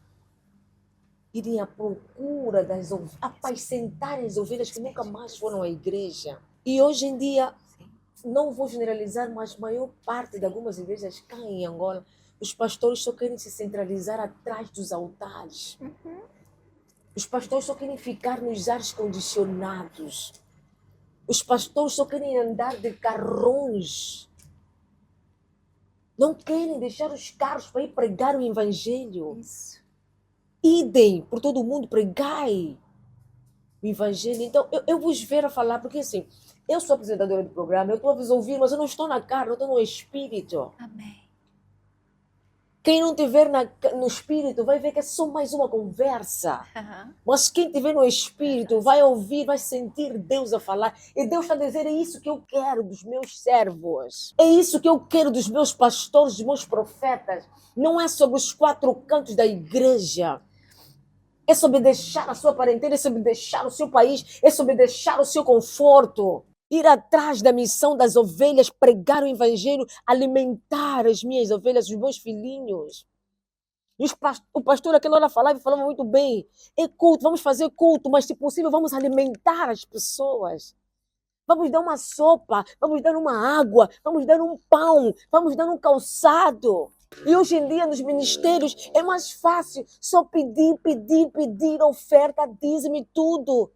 irem à procura das ovelhas, apacentarem as ovelhas que nunca mais foram à igreja. E hoje em dia, não vou generalizar, mas a maior parte de algumas igrejas cá em Angola, os pastores só querem se centralizar atrás dos altares. Os pastores só querem ficar nos ares condicionados. Os pastores só querem andar de carrões. Não querem deixar os carros para ir pregar o evangelho. Isso. Idem por todo mundo, pregai o evangelho. Então, eu vos ver a falar, porque assim, eu sou apresentadora do programa, eu estou a vos ouvir, mas eu não estou na carne, eu estou no espírito. Amém. Quem não tiver no espírito vai ver que é só mais uma conversa. Aham. Mas quem tiver no espírito vai ouvir, vai sentir Deus a falar. E Deus está a dizer, é isso que eu quero dos meus servos. É isso que eu quero dos meus pastores, dos meus profetas. Não é sobre os quatro cantos da igreja. É sobre deixar a sua parentela, é sobre deixar o seu país, é sobre deixar o seu conforto. Ir atrás da missão das ovelhas, pregar o evangelho, alimentar as minhas ovelhas, os meus filhinhos. E o pastor aquela hora falava muito bem. É culto, vamos fazer culto, mas se possível vamos alimentar as pessoas. Vamos dar uma sopa, vamos dar uma água, vamos dar um pão, vamos dar um calçado. E hoje em dia nos ministérios é mais fácil só pedir oferta, dízimo e tudo.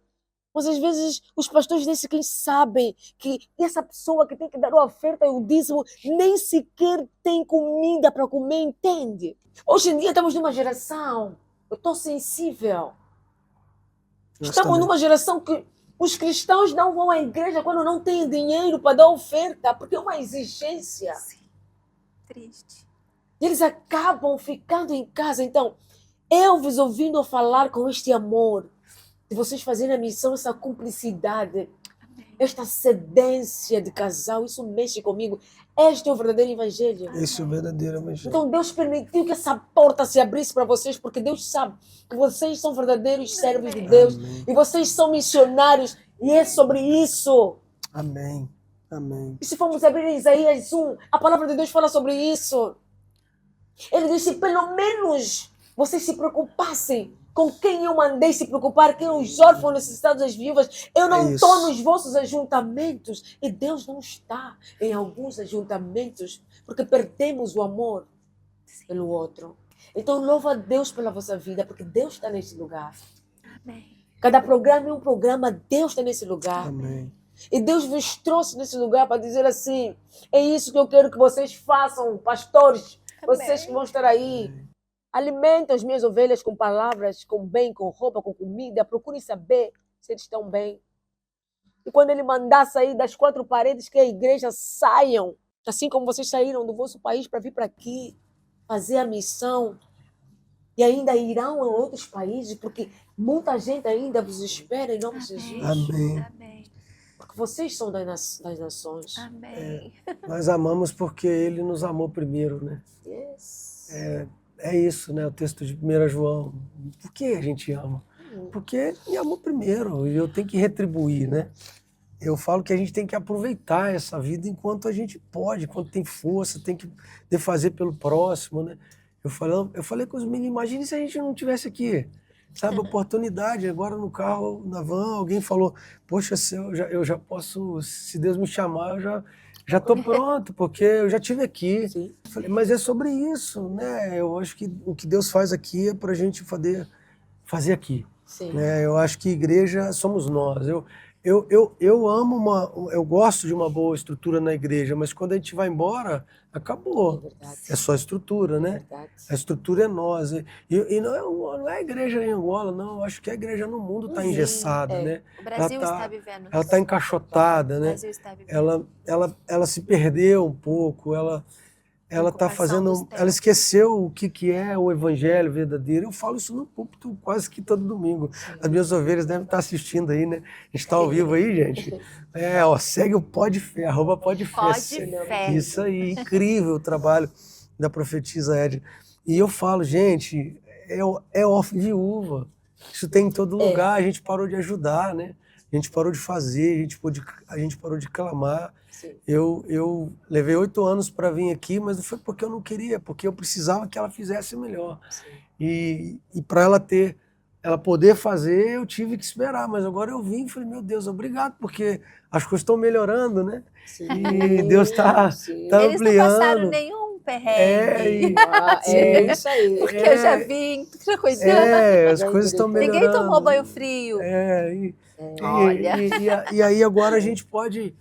Mas às vezes os pastores nem sequer sabem que essa pessoa que tem que dar a oferta e o dízimo nem sequer tem comida para comer, entende? Hoje em dia estamos numa geração, eu estou sensível. Estamos numa geração que os cristãos não vão à igreja quando não têm dinheiro para dar oferta, porque é uma exigência. Sim. Triste. E eles acabam ficando em casa. Então, eu vos ouvindo falar com este amor, de vocês fazerem a missão, essa cumplicidade, esta cedência de casal, isso mexe comigo. Este é o verdadeiro evangelho. Esse é o verdadeiro evangelho. Então Deus permitiu que essa porta se abrisse para vocês, porque Deus sabe que vocês são verdadeiros servos de Deus. Amém. E vocês são missionários. E é sobre isso. Amém. Amém. E se formos abrir em Isaías 1, a palavra de Deus fala sobre isso. Ele disse, pelo menos vocês se preocupassem com quem eu mandei se preocupar, quem os órfãos necessitados, as viúvas. Eu não estou nos vossos ajuntamentos. E Deus não está em alguns ajuntamentos, porque perdemos o amor pelo outro. Então louva a Deus pela vossa vida, porque Deus está nesse lugar. Amém. Cada programa é um programa, Deus está nesse lugar. Amém. E Deus vos trouxe nesse lugar para dizer assim, é isso que eu quero que vocês façam, pastores, vocês que vão estar aí. Alimentem as minhas ovelhas com palavras, com bem, com roupa, com comida. Procurem saber se eles estão bem. E quando Ele mandar sair das quatro paredes, que a igreja saiam, assim como vocês saíram do vosso país para vir para aqui, fazer a missão. E ainda irão a outros países, porque muita gente ainda vos espera em nome de Jesus. Amém. Amém. Porque vocês são das nações. Amém. Nós amamos porque Ele nos amou primeiro, né? Yes. É isso, né? O texto de 1 João. Por que a gente ama? Porque Ele me amou primeiro e eu tenho que retribuir, né? Eu falo que a gente tem que aproveitar essa vida enquanto a gente pode, enquanto tem força, tem que fazer pelo próximo, né? Eu falei com os meninos, imagine se a gente não tivesse aqui, sabe, oportunidade. Agora no carro, na van, alguém falou, poxa, eu já posso, se Deus me chamar, eu já estou pronto, porque eu já estive aqui. Sim. Eu falei, mas é sobre isso, né? Eu acho que o que Deus faz aqui é para a gente fazer aqui. Sim. Né? Eu acho que igreja somos nós. Eu amo eu gosto de uma boa estrutura na igreja, mas quando a gente vai embora, acabou. É verdade. É só a estrutura, né? Verdade. A estrutura é nós. E não é a igreja em Angola, não. Eu acho que a igreja no mundo está engessada, né? O Brasil Ela está vivendo Ela isso. está encaixotada, O né? Brasil está vivendo. Ela se perdeu um pouco, ela tá Ocupação dos tempos. ela esqueceu o que é o evangelho verdadeiro. Eu falo isso no púlpito quase que todo domingo. As minhas ovelhas devem estar assistindo aí, né? A gente está ao vivo aí, gente. Segue o Pode Fé, @PodFé. Pode Fé. Isso aí, incrível o trabalho da profetisa Edna. E eu falo, gente, é órfão de viúva. Isso tem em todo lugar. A gente parou de ajudar, né? A gente parou de fazer, a gente parou de clamar. Sim. Eu levei 8 anos para vir aqui, mas não foi porque eu não queria, porque eu precisava que ela fizesse melhor. Sim. E para ela ter ela poder fazer, eu tive que esperar, mas agora eu vim e falei, meu Deus, obrigado, porque as coisas estão melhorando, né? Sim, E Deus está sim. tá Eles não passaram ampliando. nenhum É, perrengue. É isso aí. Porque eu já vim, já cuidando. as coisas estão Ninguém tomou melhorando. banho frio. Olha. E aí agora a gente pode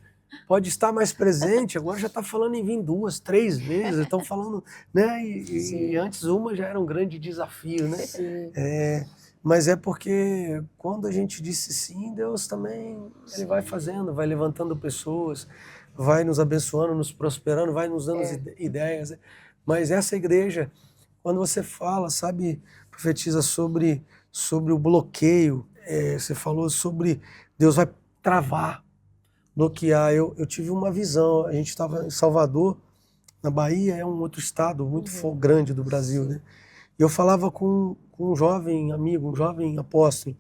estar mais presente, agora já está falando em vir 2, 3 vezes, estão falando, né? E antes uma já era um grande desafio, né? Sim. Mas é porque quando a gente disse sim, Deus também ele vai fazendo, vai levantando pessoas, vai nos abençoando, nos prosperando, vai nos dando ideias. Né? Mas essa igreja, quando você fala, sabe, profetiza sobre o bloqueio, você falou sobre Deus vai travar, bloquear. Eu tive uma visão, a gente estava em Salvador, na Bahia, é um outro estado muito grande do Brasil, né? E eu falava com um jovem amigo, um jovem apóstolo,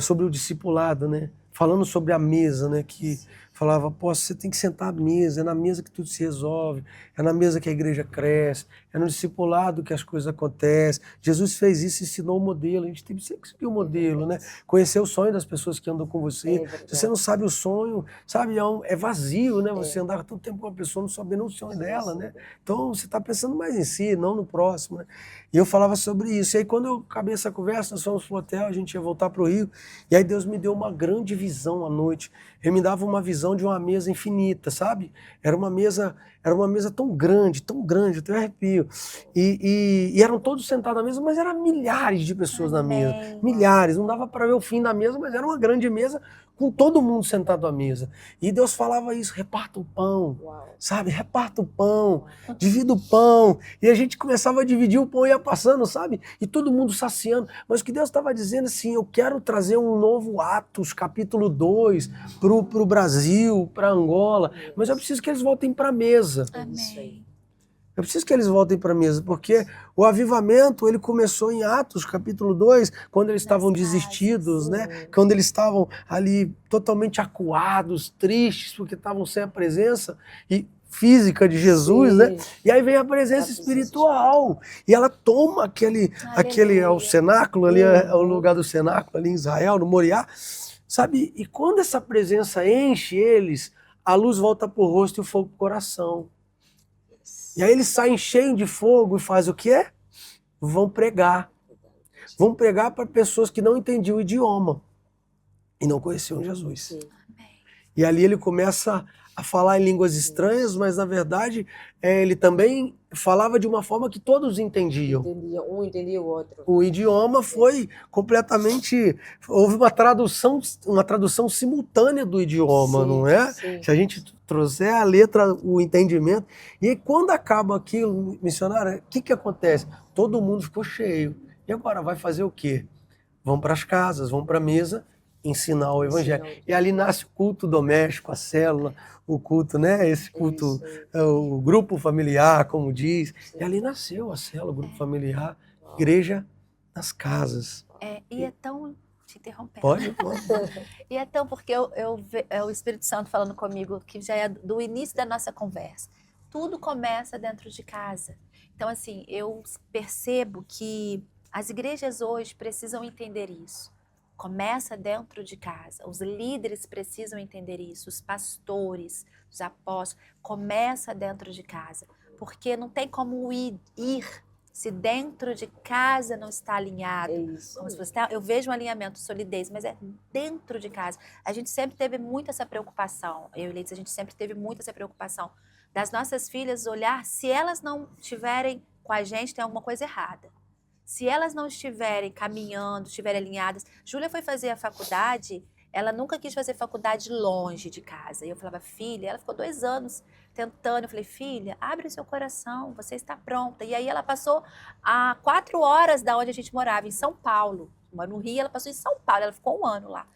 sobre o discipulado, né? Falando sobre a mesa, né? Que falava, pô, você tem que sentar à mesa, é na mesa que tudo se resolve, é na mesa que a igreja cresce, é no discipulado que as coisas acontecem. Jesus fez isso, ensinou o modelo, a gente tem que seguir o modelo, né? Conhecer o sonho das pessoas que andam com você. Se você não sabe o sonho, sabe, é vazio, né? Você andar tanto tempo com uma pessoa não sabendo o sonho dela, né? Então você está pensando mais em si, não no próximo, né? E eu falava sobre isso. E aí quando eu acabei essa conversa, nós fomos pro hotel, a gente ia voltar pro Rio, e aí Deus me deu uma grande visão à noite. Ele me dava uma visão de uma mesa infinita, sabe? Era uma mesa tão grande, eu até arrepio. E eram todos sentados à mesa, mas eram milhares de pessoas na mesa. Milhares, não dava para ver o fim da mesa, mas era uma grande mesa com todo mundo sentado à mesa. E Deus falava isso, reparta o pão, sabe? Reparta o pão, divida o pão. E a gente começava a dividir o pão e ia passando, sabe? E todo mundo saciando. Mas o que Deus estava dizendo assim, eu quero trazer um novo Atos, capítulo 2, pro Brasil, para Angola, mas eu preciso que eles voltem para a mesa. Amém. Eu preciso que eles voltem para a mesa, porque o avivamento, ele começou em Atos, capítulo 2, quando eles estavam desistidos, né? Quando eles estavam ali totalmente acuados, tristes, porque estavam sem a presença física de Jesus, né? E aí vem a presença espiritual, e ela toma aquele é o cenáculo, ali é o lugar do cenáculo, ali em Israel, no Moriá, sabe? E quando essa presença enche eles, a luz volta pro rosto e o fogo pro coração. E aí eles saem cheios de fogo e fazem o quê? Vão pregar. Vão pregar para pessoas que não entendiam o idioma e não conheciam Jesus. E ali ele começa a falar em línguas estranhas, mas na verdade ele também falava de uma forma que todos entendiam. Um entendia o outro. O idioma foi completamente... Houve uma tradução simultânea do idioma, não é? Sim. Se a gente trouxer a letra, o entendimento. E aí, quando acaba aquilo, missionário, o que acontece? Todo mundo ficou cheio. E agora vai fazer o quê? Vão para as casas, vão para a mesa, ensinar o evangelho. E ali nasce o culto doméstico, a célula, o culto, né? Esse culto, o grupo familiar, como diz. E ali nasceu a célula, o grupo familiar, igreja nas casas. E é tão... Te interrompendo. Pode. E é tão porque é o Espírito Santo falando comigo, que já é do início da nossa conversa. Tudo começa dentro de casa. Então, assim, eu percebo que as igrejas hoje precisam entender isso. Começa dentro de casa. Os líderes precisam entender isso. Os pastores, os apóstolos. Começa dentro de casa. Porque não tem como ir se dentro de casa não está alinhado. Como se você eu vejo um alinhamento, solidez, mas é dentro de casa. A gente sempre teve muito essa preocupação. Eu e Leite, a gente sempre teve muito essa preocupação das nossas filhas olhar, se elas não estiverem com a gente, tem alguma coisa errada. Se elas não estiverem caminhando, estiverem alinhadas. Júlia foi fazer a faculdade, ela nunca quis fazer faculdade longe de casa. E eu falava, filha, ela ficou 2 anos tentando. Eu falei, filha, abre o seu coração, você está pronta. E aí ela passou a 4 horas da onde a gente morava, em São Paulo. No Rio, ela passou em São Paulo, ela ficou 1 ano lá.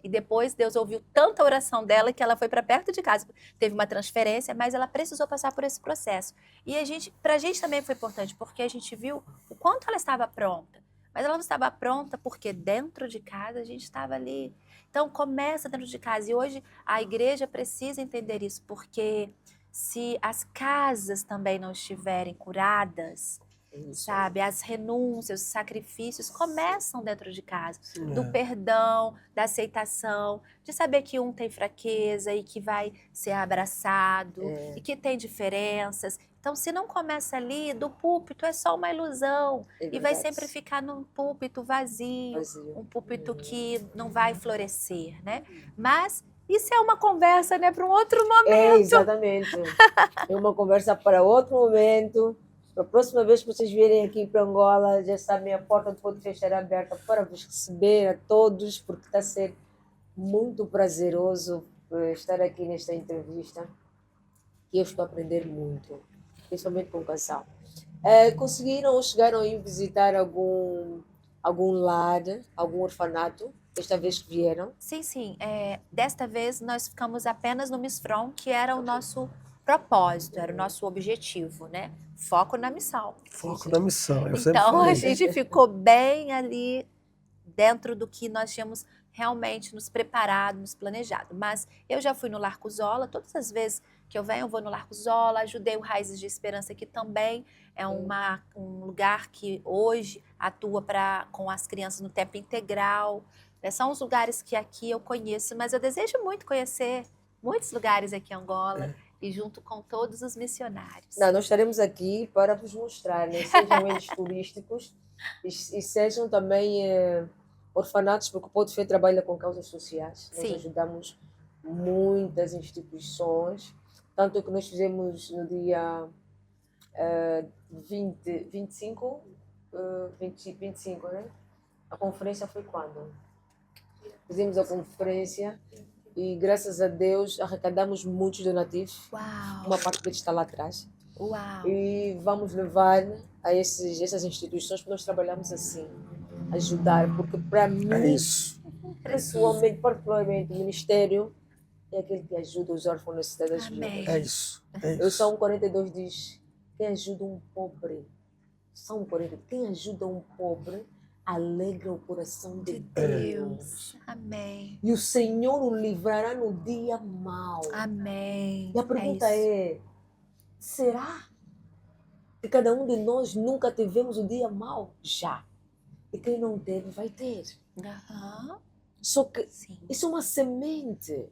E depois Deus ouviu tanta oração dela que ela foi para perto de casa. Teve uma transferência, mas ela precisou passar por esse processo. E pra gente também foi importante, porque a gente viu o quanto ela estava pronta. Mas ela não estava pronta porque dentro de casa a gente estava ali. Então começa dentro de casa. E hoje a igreja precisa entender isso, porque se as casas também não estiverem curadas, Isso. sabe? As renúncias, os sacrifícios começam dentro de casa. Do É. perdão, da aceitação, de saber que um tem fraqueza e que vai ser abraçado É. e que tem diferenças. Então, se não começa ali, do púlpito é só uma ilusão É e vai verdade. sempre ficar num púlpito vazio, Vazio. um púlpito que não vai florescer, né? Mas isso é uma conversa, né, para um outro momento. É, exatamente. É uma conversa para outro momento. Para a próxima vez que vocês vierem aqui para Angola, já sabem, a porta do Pode Fechar aberta para vos receber a todos, porque está a ser muito prazeroso estar aqui nesta entrevista. E eu estou a aprender muito, principalmente com o casal. Conseguiram ou chegaram a ir visitar algum lar, algum orfanato, esta vez que vieram? Sim. Desta vez nós ficamos apenas no Miss From, que era o nosso propósito, era o nosso objetivo, né? Foco na missão. Foco Sim. na missão. Eu sempre Então a falei. gente ficou bem ali dentro do que nós tínhamos realmente nos preparado, nos planejado. Mas eu já fui no Larco Zola, todas as vezes que eu venho, eu vou no Larco Zola, ajudei o Raízes de Esperança, que também é um lugar que hoje atua com as crianças no tempo integral. São os lugares que aqui eu conheço, mas eu desejo muito conhecer muitos lugares aqui em Angola e junto com todos os missionários. Não, nós estaremos aqui para vos mostrar, né? Sejam eles turísticos e sejam também orfanatos, porque o Pode Fé trabalha com causas sociais. Nós Sim. ajudamos muitas instituições, tanto que nós fizemos no dia 25, 25, né? A conferência foi quando? Fizemos a conferência e, graças a Deus, arrecadamos muitos donativos. Uau! Uma parte deles está lá atrás. Uau! E vamos levar a essas instituições, porque nós trabalhamos assim, ajudar, porque para É mim, isso. pessoalmente, particularmente, o ministério é aquele que ajuda os órfãos necessitados das Amém. vidas. É isso. É Eu isso. Salmo 42 diz, quem ajuda um pobre, Salmo 42, quem ajuda um pobre, alegra o coração de Deus. Amém. E o Senhor o livrará no dia mau. Amém. E a pergunta isso. é, será que cada um de nós nunca tivemos um dia mau? Já. E quem não teve, vai ter. Aham. Só que Sim. isso é uma semente.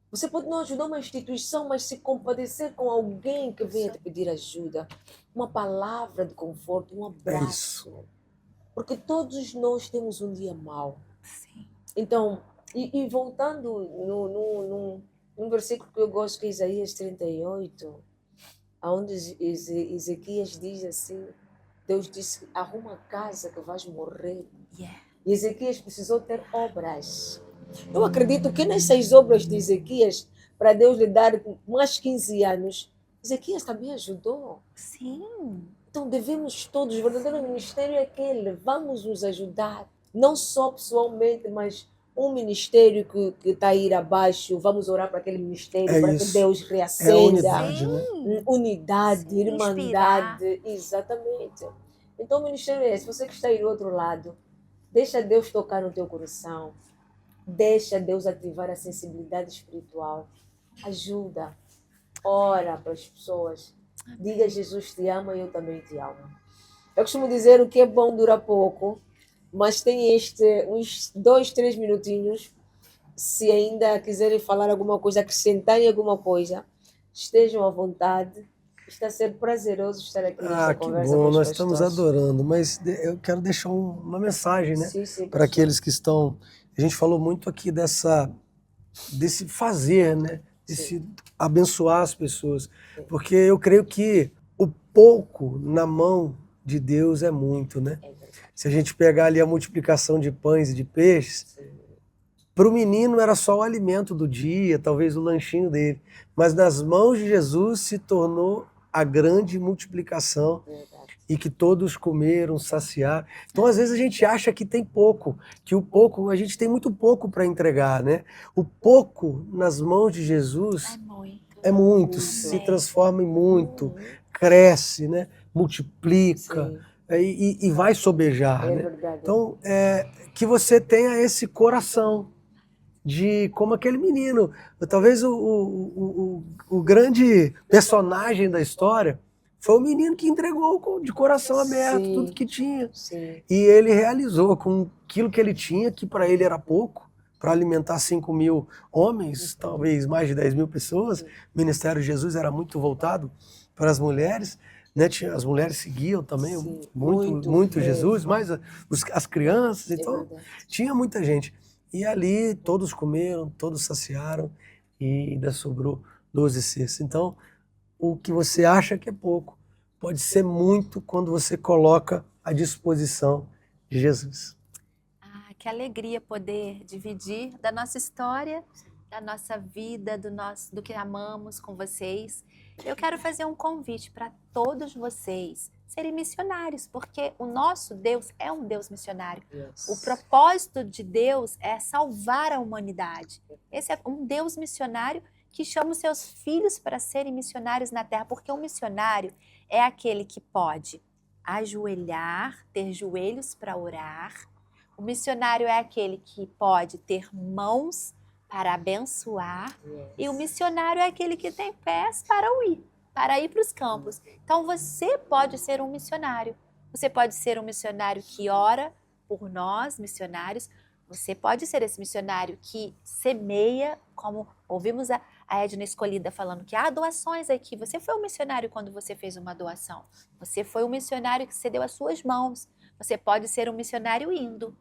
Você pode não ajudar uma instituição, mas se compadecer com alguém que venha te pedir ajuda. Uma palavra de conforto, um abraço. Porque todos nós temos um dia mau. Sim. Então, e voltando num versículo que eu gosto, que é Isaías 38, onde Ezequias diz assim, Deus disse, arruma a casa que vais morrer. Yeah. E Ezequias precisou ter obras. Eu acredito que nessas obras de Ezequias, para Deus lhe dar mais 15 anos, Ezequias também ajudou. Sim. Então devemos todos, o verdadeiro ministério é aquele, vamos nos ajudar, não só pessoalmente, mas um ministério que está a ir abaixo, vamos orar para aquele ministério, para que Deus reacenda. É a unidade, né? Unidade, Sim, irmandade, exatamente. Então o ministério é esse, você que está aí do outro lado, deixa Deus tocar no teu coração, deixa Deus ativar a sensibilidade espiritual, ajuda, ora para as pessoas. Diga, Jesus te ama e eu também te amo. Eu costumo dizer, o que é bom dura pouco, mas tem uns 2, 3 minutinhos. Se ainda quiserem falar alguma coisa, acrescentarem alguma coisa, estejam à vontade. Está a ser prazeroso estar aqui nesta conversa bom, com os nós estamos pastores. adorando, mas eu quero deixar uma mensagem, né? Sim, para aqueles que estão... A gente falou muito aqui desse fazer, né? Desse abençoar as pessoas. Porque eu creio que o pouco na mão de Deus é muito, né? Se a gente pegar ali a multiplicação de pães e de peixes, para o menino era só o alimento do dia, talvez o lanchinho dele. Mas nas mãos de Jesus se tornou a grande multiplicação. E que todos comeram, saciar. Então, às vezes, a gente acha que tem pouco, que o pouco, a gente tem muito pouco para entregar, né? O pouco nas mãos de Jesus é muito, se transforma em muito, cresce, né? Multiplica e vai sobejar. Né? Então, que você tenha esse coração de como aquele menino. Talvez o grande personagem da história Foi o menino que entregou de coração aberto Sim. tudo que tinha. Sim. E ele realizou com aquilo que ele tinha, que para ele era pouco, para alimentar 5.000 homens, talvez mais de 10.000 pessoas. O Ministério de Jesus era muito voltado para as mulheres, né? As mulheres seguiam também Sim. muito Jesus, mas as crianças, É então verdade. tinha muita gente. E ali todos comeram, todos saciaram e ainda sobrou 12 cestos. Então, o que você acha que é pouco pode ser muito quando você coloca à disposição de Jesus. Ah, que alegria poder dividir da nossa história, da nossa vida, do que amamos com vocês. Eu quero fazer um convite para todos vocês serem missionários, porque o nosso Deus é um Deus missionário. Yes. O propósito de Deus é salvar a humanidade. Esse é um Deus missionário que chama os seus filhos para serem missionários na terra, porque um missionário é aquele que pode ajoelhar, ter joelhos para orar. O missionário é aquele que pode ter mãos para abençoar. Yes. E o missionário é aquele que tem pés para ir para os campos. Então você pode ser um missionário. Você pode ser um missionário que ora por nós, missionários. Você pode ser esse missionário que semeia, como ouvimos a Edna Escolhida falando que há doações aqui. Você foi um missionário quando você fez uma doação. Você foi um missionário que cedeu as suas mãos. Você pode ser um missionário indo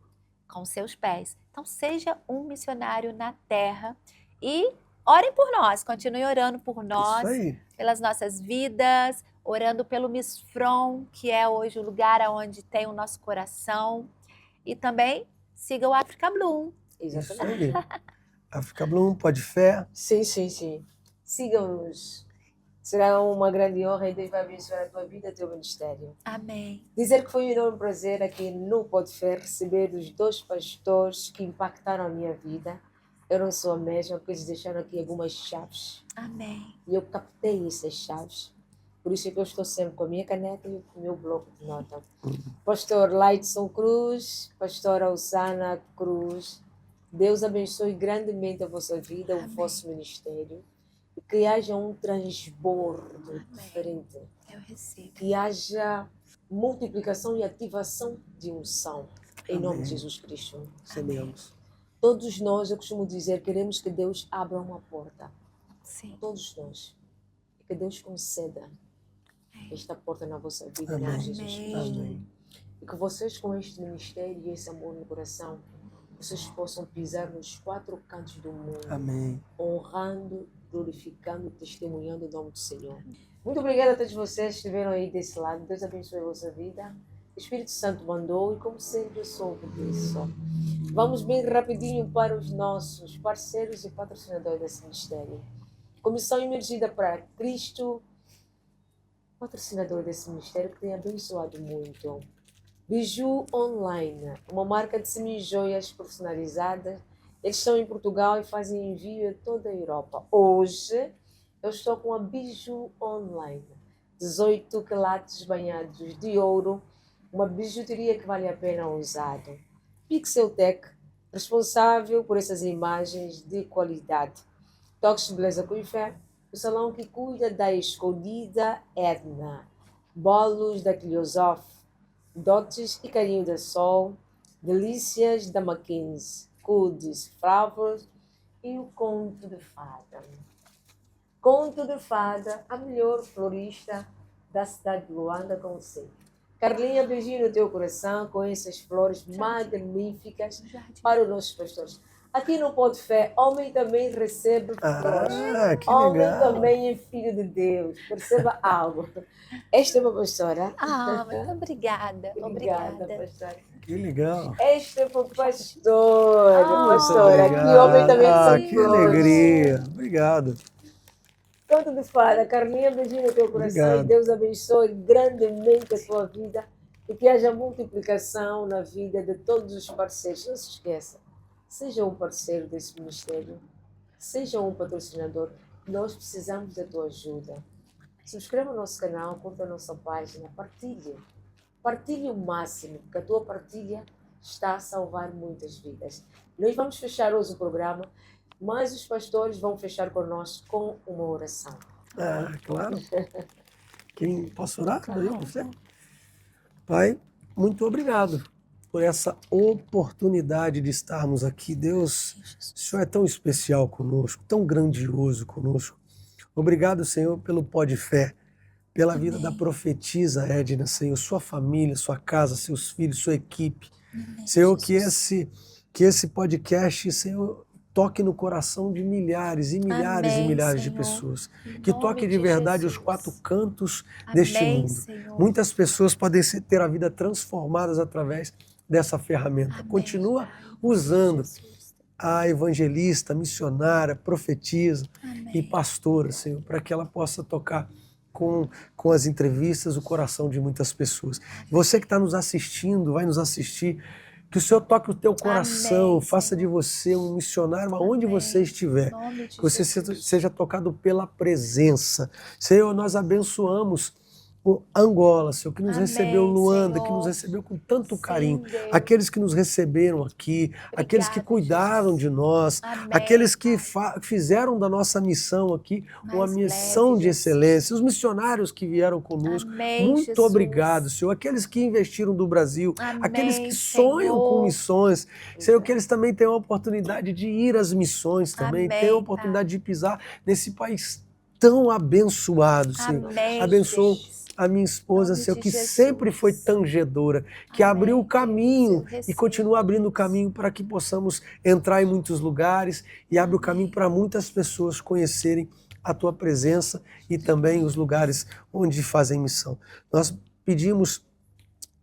com seus pés. Então seja um missionário na terra e orem por nós, continue orando por nós, Isso aí. pelas nossas vidas, orando pelo Miss From, que é hoje o lugar onde tem o nosso coração. E também siga o Africa Bloom. Isso Exatamente. aí. África Bloom, Pode Fé. Sim, sim, sim. Sigam-nos. Será uma grande honra e Deus vai abençoar a tua vida e o teu ministério. Amém. Dizer que foi um enorme prazer aqui no Pode Fé receber os 2 pastores que impactaram a minha vida. Eu não sou a mesma, porque eles deixaram aqui algumas chaves. Amém. E eu captei essas chaves. Por isso é que eu estou sempre com a minha caneta e o meu bloco de nota. Pastor Lightson Cruz, pastora Usana Cruz, Deus abençoe grandemente a vossa vida, o Amém. vosso ministério. E que haja um transbordo diferente. Eu recebo. Que haja multiplicação e ativação de unção. Em nome de Amém. Jesus Cristo. Sabemos. Todos nós, eu costumo dizer, queremos que Deus abra uma porta. Sim. Todos nós. E que Deus conceda esta porta na vossa vida, em nome Amém. de Jesus Amém. Cristo. Amém. E que vocês, com este ministério e esse amor no coração, vocês possam pisar nos 4 cantos do mundo, Amém. honrando, glorificando, testemunhando o nome do Senhor. Muito obrigada a todos vocês que estiveram aí desse lado. Deus abençoe a vossa vida. O Espírito Santo mandou e, como sempre, eu sou isso. Vamos bem rapidinho para os nossos parceiros e patrocinadores desse ministério. Comissão Emergida para Cristo, patrocinador desse ministério que tem abençoado muito. Biju Online, uma marca de semi-joias personalizadas. Eles estão em Portugal e fazem envio a toda a Europa. Hoje, eu estou com a Biju Online. 18 quilates banhados de ouro, uma bijuteria que vale a pena usar. Pixeltech, responsável por essas imagens de qualidade. Toques de Beleza com Fé, o salão que cuida da escolhida Edna. Bolos da Cliosof, dotes e carinho da Sol, delícias da Mackenzie, Coodes, Flowers e o Conto de Fada. Conto de Fada, a melhor florista da cidade de Luanda com você. Carlinha, beijinho no teu coração com essas flores magníficas para os nossos pastores. Aqui no Pode Fé, homem também recebe flores. Que Homem legal. também é filho de Deus. Perceba algo. Esta é uma pastora. Muito obrigada. Obrigada, pastora. Que legal. Este é o pastor. Ah, Pastora, muito que homem também Ah, recebe que flores. alegria. Obrigado. Conto de Fada, Carlinha, beijinho no teu coração Obrigado. e Deus abençoe grandemente a tua vida e que haja multiplicação na vida de todos os parceiros. Não se esqueça, seja um parceiro desse ministério, seja um patrocinador, nós precisamos da tua ajuda. Subscreva o nosso canal, curta a nossa página, partilhe. Partilhe o máximo, porque a tua partilha está a salvar muitas vidas. Nós vamos fechar hoje o programa, mas os pastores vão fechar conosco com uma oração. Claro. Posso orar? Claro. Eu, você? Pai, muito obrigado por essa oportunidade de estarmos aqui. Deus, o Senhor é tão especial conosco, tão grandioso conosco. Obrigado, Senhor, pelo Pó de Fé, pela vida da Amém. profetisa Edna, Senhor, sua família, sua casa, seus filhos, sua equipe. Amém, Senhor, Jesus. que esse podcast, Senhor, toque no coração de milhares e milhares e Amém, milhares de Senhor. pessoas. Em Que nome toque de verdade os Jesus. 4 cantos deste Amém, mundo. Senhor. Muitas pessoas podem ter a vida transformadas através dessa ferramenta. Amém, Continua Pai, em nome de usando Jesus. a evangelista, missionária, profetisa e Amém. pastora, Senhor, para que ela possa tocar com as entrevistas o coração de muitas pessoas. Você que está nos assistindo, vai nos assistir, que o Senhor toque o teu coração, Amém, faça Senhor. de você um missionário aonde Amém. você estiver. Em nome de Que você Jesus. seja tocado pela presença. Senhor, nós abençoamos o Angola, Senhor, que nos Amém, recebeu, Luanda, que nos Senhor. recebeu com tanto carinho. Sim, Deus. Aqueles que nos receberam aqui, aqueles que Obrigada, cuidaram Jesus. de nós, Amém, aqueles que Pai. fizeram da nossa missão aqui uma Mais missão leve, de Jesus. excelência, os missionários que vieram conosco, Amém, muito Jesus. obrigado, Senhor. Aqueles que investiram do Brasil, aqueles que Amém, sonham com Senhor. missões, Senhor, que eles também tenham a oportunidade de ir às missões também, tenham a Amém, oportunidade Pai. de pisar nesse país tão abençoado, Senhor. Amém, Abençoa Deus. a minha Em esposa, nome Senhor, de que sempre foi Jesus. tangedora, que abriu o Amém, Deus. Eu caminho e recebo, continua abrindo o Deus. caminho para que possamos entrar em muitos lugares e abre o caminho Amém. para muitas pessoas conhecerem a tua presença e também os lugares onde fazem missão. Nós pedimos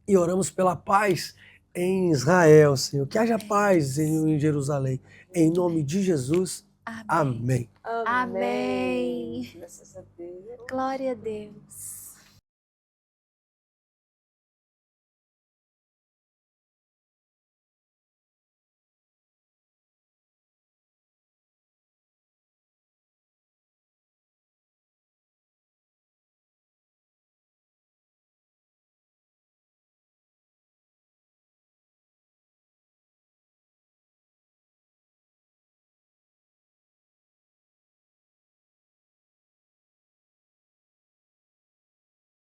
e oramos pela paz em Israel, Senhor. Que haja Amém, paz Deus. em Jerusalém. Em nome de Jesus, Amém. amém. Amém. Graças a Deus. Glória a Deus.